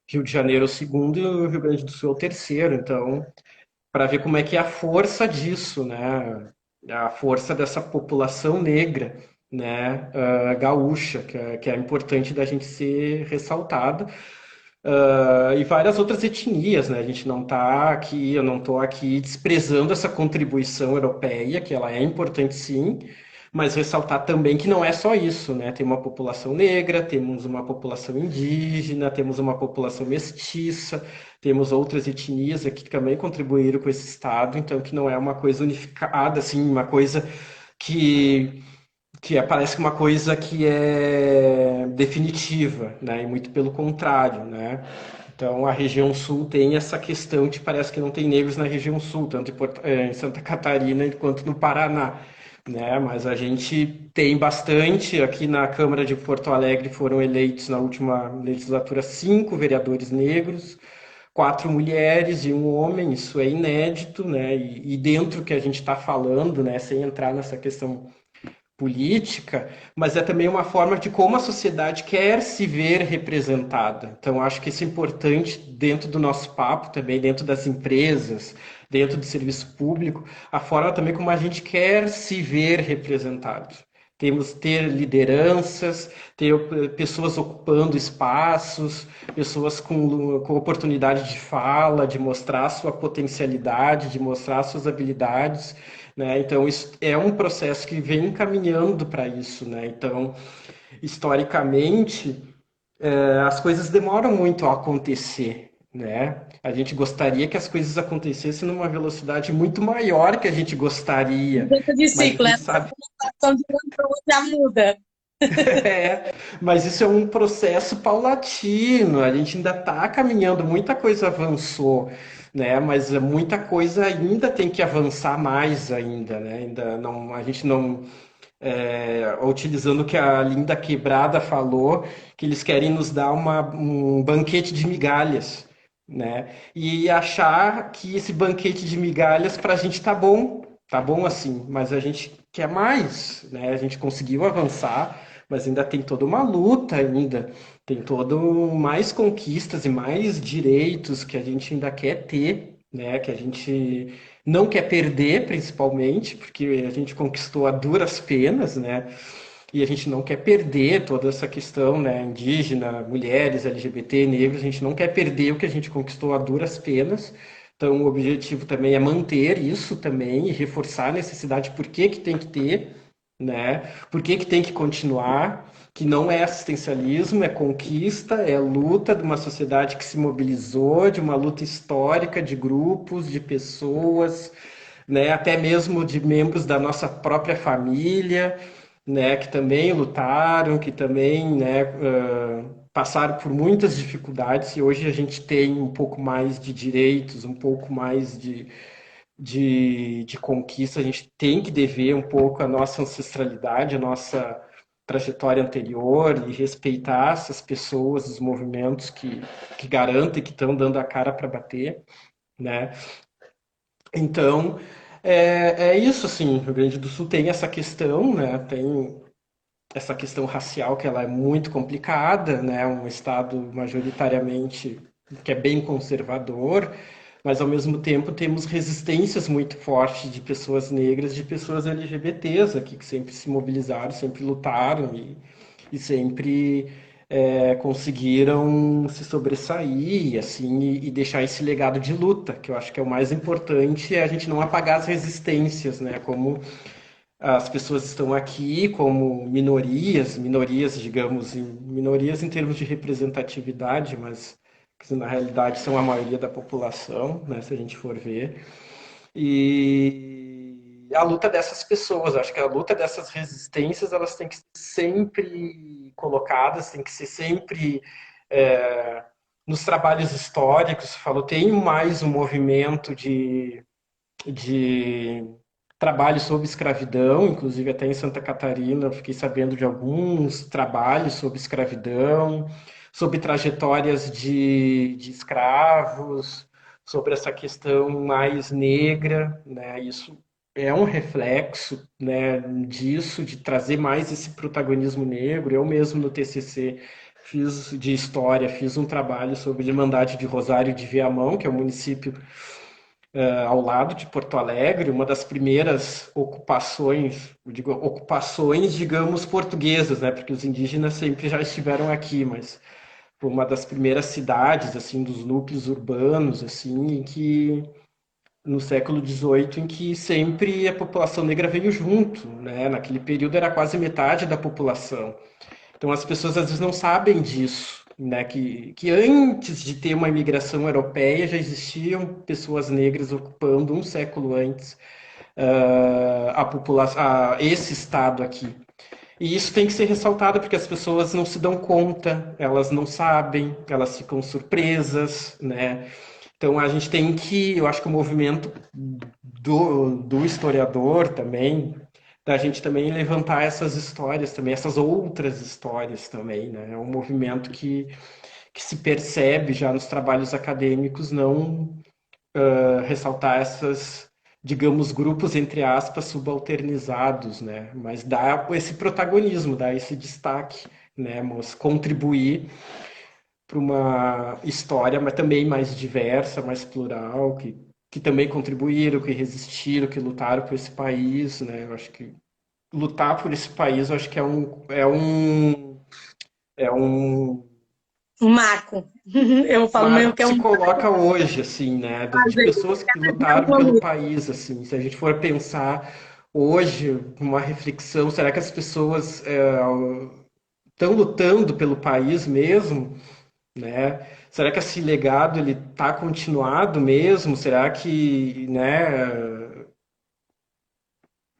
Rio de Janeiro é o segundo e o Rio Grande do Sul é o terceiro. Então, para ver como é que é a força disso, né? A força dessa população negra, né? Gaúcha, que é importante da gente ser ressaltado. E várias outras etnias, né? A gente não está aqui, eu não estou aqui desprezando essa contribuição europeia, que ela é importante sim, mas ressaltar também que não é só isso, né? Tem uma população negra, temos uma população indígena, temos uma população mestiça, temos outras etnias aqui que também contribuíram com esse Estado, então que não é uma coisa unificada, assim, uma coisa que parece uma coisa que é definitiva, né? E muito pelo contrário, né? Então a região sul tem essa questão que parece que não tem negros na região sul, tanto em Santa Catarina quanto no Paraná, né? Mas a gente tem bastante. Aqui na Câmara de Porto Alegre foram eleitos na última legislatura 5 vereadores negros, 4 mulheres e um homem. Isso é inédito, né? E dentro que a gente está falando, né? Sem entrar nessa questão política, mas é também uma forma de como a sociedade quer se ver representada. Então, acho que isso é importante dentro do nosso papo, também dentro das empresas, dentro do serviço público, a forma também como a gente quer se ver representado. Temos ter lideranças, ter pessoas ocupando espaços, pessoas com oportunidade de fala, de mostrar sua potencialidade, de mostrar suas habilidades, né? Então, isso é um processo que vem caminhando para isso, né? Então, historicamente, as coisas demoram muito a acontecer, né? A gente gostaria que as coisas acontecessem numa velocidade muito maior que a gente gostaria, Mudança de mas a ciclo, gente é sabe. uma de um para o outro já muda. Mas isso é um processo paulatino, a gente ainda está caminhando, muita coisa avançou, né? Mas muita coisa ainda tem que avançar mais ainda, né? Ainda não, a gente não, utilizando o que a Linda Quebrada falou, que eles querem nos dar um banquete de migalhas, né? E achar que esse banquete de migalhas para a gente tá bom assim, mas a gente quer mais, né? A gente conseguiu avançar, mas ainda tem toda uma luta ainda, tem todo mais conquistas e mais direitos que a gente ainda quer ter, né? Que a gente não quer perder, principalmente, porque a gente conquistou a duras penas, né? E a gente não quer perder toda essa questão, né? Indígena, mulheres, LGBT, negros, a gente não quer perder o que a gente conquistou a duras penas. Então, o objetivo também é manter isso também e reforçar a necessidade, por que que tem que ter, né? Por que que tem que continuar, que não é assistencialismo, é conquista, é luta de uma sociedade que se mobilizou, de uma luta histórica de grupos, de pessoas, né? Até mesmo de membros da nossa própria família, né? Que também lutaram, que também, né? Passaram por muitas dificuldades e hoje a gente tem um pouco mais de direitos, um pouco mais de conquista, a gente tem que dever um pouco a nossa ancestralidade, a nossa trajetória anterior e respeitar essas pessoas, os movimentos que garantem, que estão dando a cara para bater, né? Então, é isso, assim, o Rio Grande do Sul tem essa questão, né? Tem essa questão racial, que ela é muito complicada, né? Um estado majoritariamente que é bem conservador, mas ao mesmo tempo temos resistências muito fortes de pessoas negras, de pessoas LGBTs aqui, que sempre se mobilizaram, sempre lutaram e sempre conseguiram se sobressair assim, e deixar esse legado de luta, que eu acho que é o mais importante, é a gente não apagar as resistências, né? Como as pessoas estão aqui como minorias, digamos, minorias em termos de representatividade, mas que na realidade são a maioria da população, né, se a gente for ver. E a luta dessas pessoas, acho que a luta dessas resistências, elas têm que ser sempre colocadas, têm que ser sempre nos trabalhos históricos. Falou, tem mais um movimento de trabalho sobre escravidão, inclusive até em Santa Catarina eu fiquei sabendo de alguns trabalhos sobre escravidão, sobre trajetórias de escravos, sobre essa questão mais negra, né? Isso é um reflexo, né, disso, de trazer mais esse protagonismo negro. Eu mesmo no TCC de história fiz um trabalho sobre a Irmandade de Rosário de Viamão, que é um município ao lado de Porto Alegre, uma das primeiras ocupações, digamos, portuguesas, né? Porque os indígenas sempre já estiveram aqui, mas foi uma das primeiras cidades, assim, dos núcleos urbanos, assim, em que no século XVIII, em que sempre a população negra veio junto, né? Naquele período era quase metade da população. Então as pessoas às vezes não sabem disso, né? Que antes de ter uma imigração europeia já existiam pessoas negras ocupando um século antes a população, esse estado aqui. E isso tem que ser ressaltado porque as pessoas não se dão conta, elas não sabem, elas ficam surpresas, né? Então a gente tem que, eu acho que o movimento do historiador também, da gente também levantar essas histórias também, essas outras histórias também, né? É um movimento que se percebe já nos trabalhos acadêmicos, não ressaltar essas, digamos, grupos, entre aspas, subalternizados, né? Mas dar esse protagonismo, dar esse destaque, né? Mas contribuir para uma história, mas também mais diversa, mais plural, que também contribuíram, que resistiram, que lutaram por esse país, né? Eu acho que lutar por esse país, eu acho que é um Um marco. Eu falo mesmo marco que que é se um coloca hoje, assim, né? De pessoas que lutaram pelo país, assim. Se a gente for pensar hoje, uma reflexão, será que as pessoas estão lutando pelo país mesmo, né? Será que esse legado ele está continuado mesmo? Será que, né?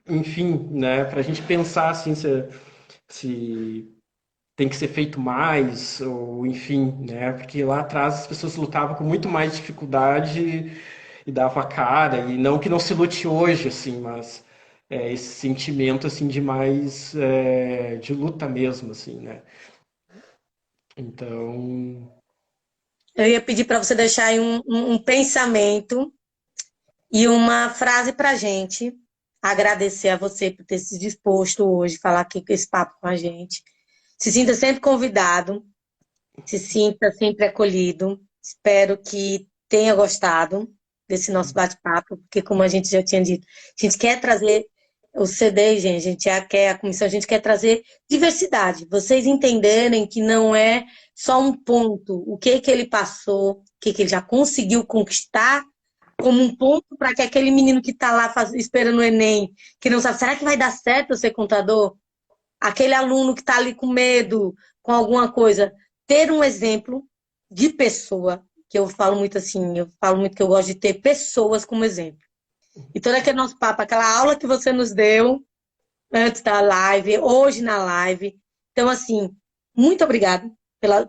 Enfim, né? Para a gente pensar assim, se tem que ser feito mais, ou enfim, né? Porque lá atrás as pessoas lutavam com muito mais dificuldade e dava a cara, e não que não se lute hoje, assim, mas esse sentimento assim de mais de luta mesmo, assim, né? Então, Eu ia pedir para você deixar aí um pensamento e uma frase para a gente. Agradecer a você por ter se disposto hoje a falar aqui com esse papo com a gente. Se sinta sempre convidado, se sinta sempre acolhido. Espero que tenha gostado desse nosso bate-papo, porque como a gente já tinha dito, a gente quer trazer o CD, gente, a gente já quer, a comissão, a gente quer trazer diversidade. Vocês entenderem que não é só um ponto, o que ele passou, o que ele já conseguiu conquistar, como um ponto para que aquele menino que está lá esperando o Enem, que não sabe, será que vai dar certo eu ser contador? Aquele aluno que está ali com medo, com alguma coisa, ter um exemplo de pessoa, que eu falo muito assim, eu falo muito que eu gosto de ter pessoas como exemplo. E todo aquele nosso papo, aquela aula que você nos deu antes da live, hoje na live. Então, assim, muito obrigada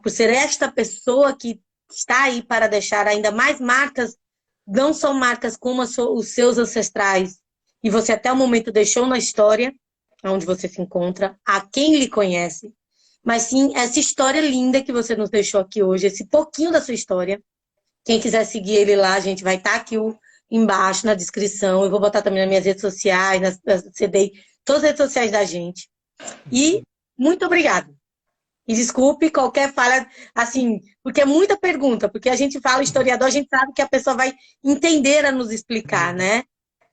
por ser esta pessoa que está aí para deixar ainda mais marcas, não só marcas como os seus ancestrais, e você até o momento deixou na história, onde você se encontra, a quem lhe conhece, mas sim essa história linda que você nos deixou aqui hoje, esse pouquinho da sua história. Quem quiser seguir ele lá, a gente vai estar aqui embaixo na descrição. Eu vou botar também nas minhas redes sociais, nas CDI, todas as redes sociais da gente. E Muito obrigada. E desculpe qualquer falha, assim, porque é muita pergunta, porque a gente fala historiador, a gente sabe que a pessoa vai entender a nos explicar, né?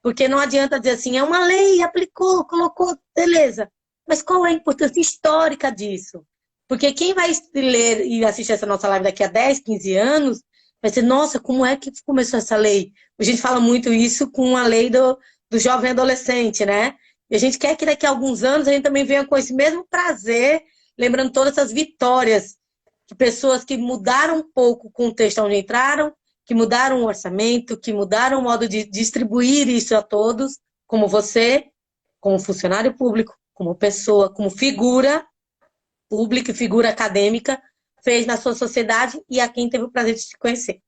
Porque não adianta dizer assim, é uma lei, aplicou, colocou, beleza. Mas qual é a importância histórica disso? Porque quem vai ler e assistir essa nossa live daqui a 10, 15 anos, vai ser, nossa, como é que começou essa lei? A gente fala muito isso com a lei do jovem adolescente, né? E a gente quer que daqui a alguns anos a gente também venha com esse mesmo prazer, lembrando todas essas vitórias de pessoas que mudaram um pouco o contexto onde entraram, que mudaram o orçamento, que mudaram o modo de distribuir isso a todos, como você, como funcionário público, como pessoa, como figura pública e figura acadêmica, fez na sua sociedade e a quem teve o prazer de te conhecer.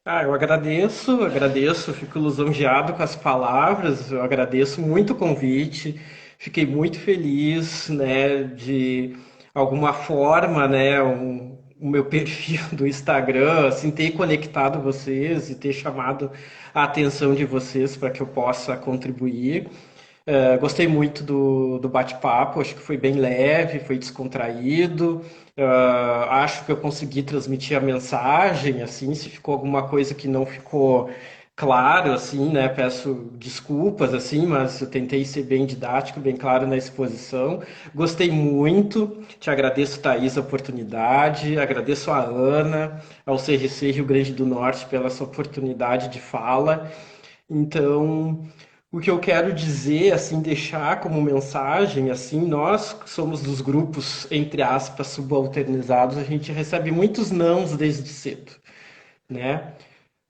Eu agradeço, fico lisonjeado com as palavras, eu agradeço muito o convite, fiquei muito feliz, né, de alguma forma, né, o meu perfil do Instagram, assim, ter conectado vocês e ter chamado a atenção de vocês para que eu possa contribuir. Gostei muito do bate-papo, acho que foi bem leve, foi descontraído. Acho que eu consegui transmitir a mensagem, assim, se ficou alguma coisa que não ficou claro, assim, né? Peço desculpas, assim, mas eu tentei ser bem didático, bem claro na exposição. Gostei muito, te agradeço, Thaís, a oportunidade, agradeço a Ana, ao CRC Rio Grande do Norte pela essa oportunidade de fala. Então, o que eu quero dizer, assim, deixar como mensagem, assim, nós que somos dos grupos, entre aspas, subalternizados, a gente recebe muitos nãos desde cedo, né?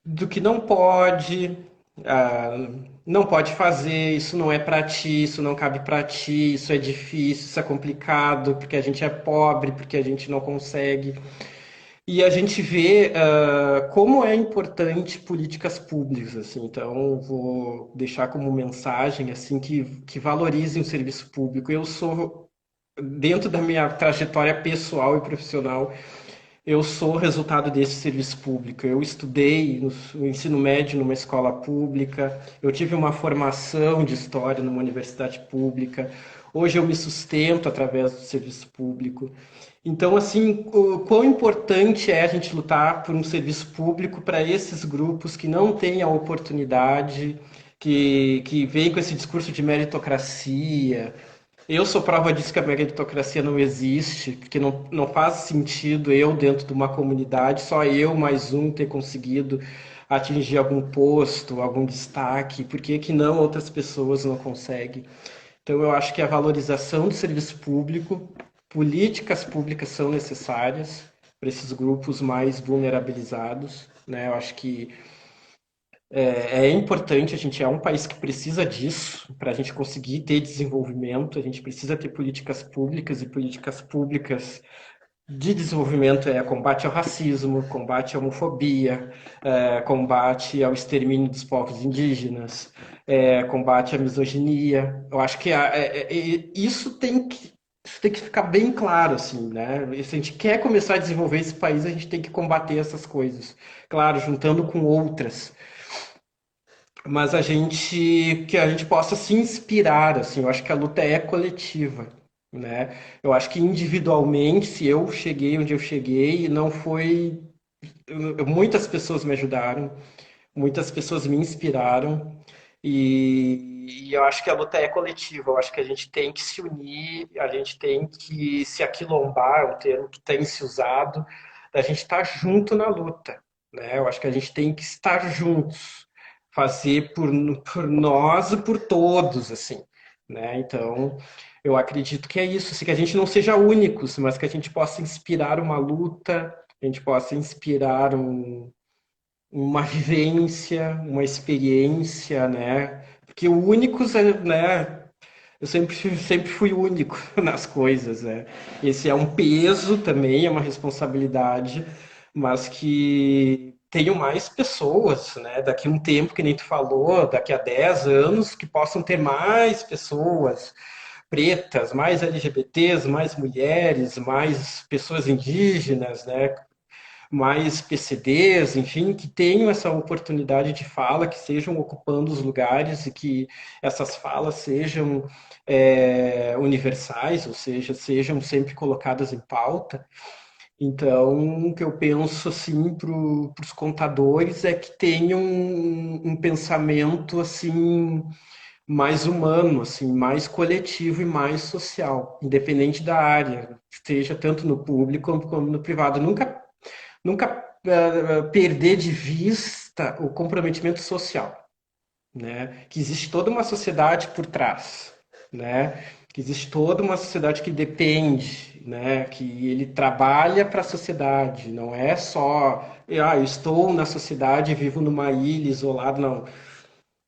Do que não pode, ah, não pode fazer, isso não é para ti, isso não cabe para ti, isso é difícil, isso é complicado, porque a gente é pobre, porque a gente não consegue. E a gente vê como é importante políticas públicas, assim. Então, vou deixar como mensagem assim que valorizem o serviço público. Eu sou, dentro da minha trajetória pessoal e profissional, eu sou resultado desse serviço público. Eu estudei no ensino médio numa escola pública, eu tive uma formação de história numa universidade pública. Hoje eu me sustento através do serviço público. Então, assim, o quão importante é a gente lutar por um serviço público para esses grupos que não têm a oportunidade, que vêm com esse discurso de meritocracia. Eu sou prova disso que a meritocracia não existe, porque não faz sentido eu, dentro de uma comunidade, só eu mais um ter conseguido atingir algum posto, algum destaque, por que que não outras pessoas não conseguem? Então, eu acho que a valorização do serviço público, políticas públicas são necessárias para esses grupos mais vulnerabilizados, né? Eu acho que é importante, a gente é um país que precisa disso, para a gente conseguir ter desenvolvimento, a gente precisa ter políticas públicas, e políticas públicas de desenvolvimento é combate ao racismo, combate à homofobia, combate ao extermínio dos povos indígenas, combate à misoginia. Eu acho que isso tem que ficar bem claro, assim, né? E se a gente quer começar a desenvolver esse país, a gente tem que combater essas coisas. Claro, juntando com outras, mas que a gente possa se inspirar, assim, eu acho que a luta é coletiva, né? Eu acho que individualmente, se eu cheguei onde eu cheguei, não foi, muitas pessoas me ajudaram, muitas pessoas me inspiraram e eu acho que a luta é coletiva, eu acho que a gente tem que se unir, a gente tem que se aquilombar, é um termo que tem se usado, a gente estar junto na luta, né? Eu acho que a gente tem que estar juntos, fazer por nós e por todos, assim, né? Então, eu acredito que é isso, assim, que a gente não seja únicos, mas que a gente possa inspirar uma luta, a gente possa inspirar uma vivência, uma experiência, né? Porque o únicos, né? Eu sempre fui único nas coisas, né? Esse é um peso também, é uma responsabilidade, mas que tenham mais pessoas, né? Daqui a um tempo, que nem tu falou, daqui a 10 anos, que possam ter mais pessoas pretas, mais LGBTs, mais mulheres, mais pessoas indígenas, né? mais PCDs, enfim, que tenham essa oportunidade de fala, que sejam ocupando os lugares e que essas falas sejam universais, ou seja, sejam sempre colocadas em pauta. Então, o que eu penso assim para os contadores é que tenham um pensamento assim mais humano, assim, mais coletivo e mais social, independente da área, seja tanto no público como no privado. Nunca perder de vista o comprometimento social, né? Que existe toda uma sociedade por trás, né? Que existe toda uma sociedade que depende, né? Que ele trabalha para a sociedade, não é só, eu estou na sociedade e vivo numa ilha isolado, não.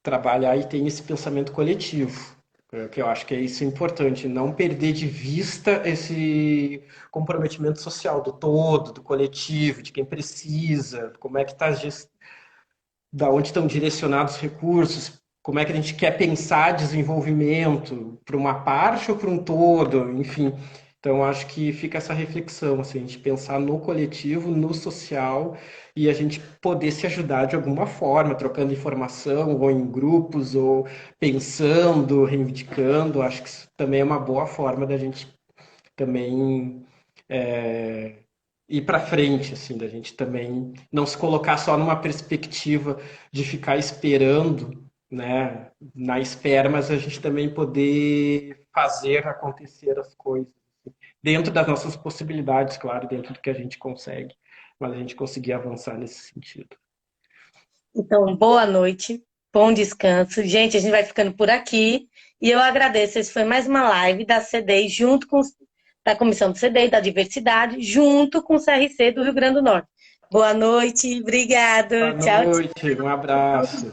Trabalhar e tem esse pensamento coletivo, que eu acho que é isso importante, não perder de vista esse comprometimento social do todo, do coletivo, de quem precisa, como é que está da onde estão direcionados os recursos, como é que a gente quer pensar desenvolvimento para uma parte ou para um todo, enfim. Então, acho que fica essa reflexão, assim, a gente pensar no coletivo, no social, e a gente poder se ajudar de alguma forma, trocando informação, ou em grupos, ou pensando, reivindicando. Acho que isso também é uma boa forma da gente também ir para frente, assim, da gente também não se colocar só numa perspectiva de ficar esperando, né, na espera, mas a gente também poder fazer acontecer as coisas, assim, dentro das nossas possibilidades, claro, dentro do que a gente consegue, mas a gente conseguir avançar nesse sentido. Então, boa noite, bom descanso. Gente, a gente vai ficando por aqui e eu agradeço. Esse foi mais uma live da CDI, junto com da Comissão do CDI, da Diversidade, junto com o CRC do Rio Grande do Norte. Boa noite, obrigado. Boa Tchau, noite, um abraço.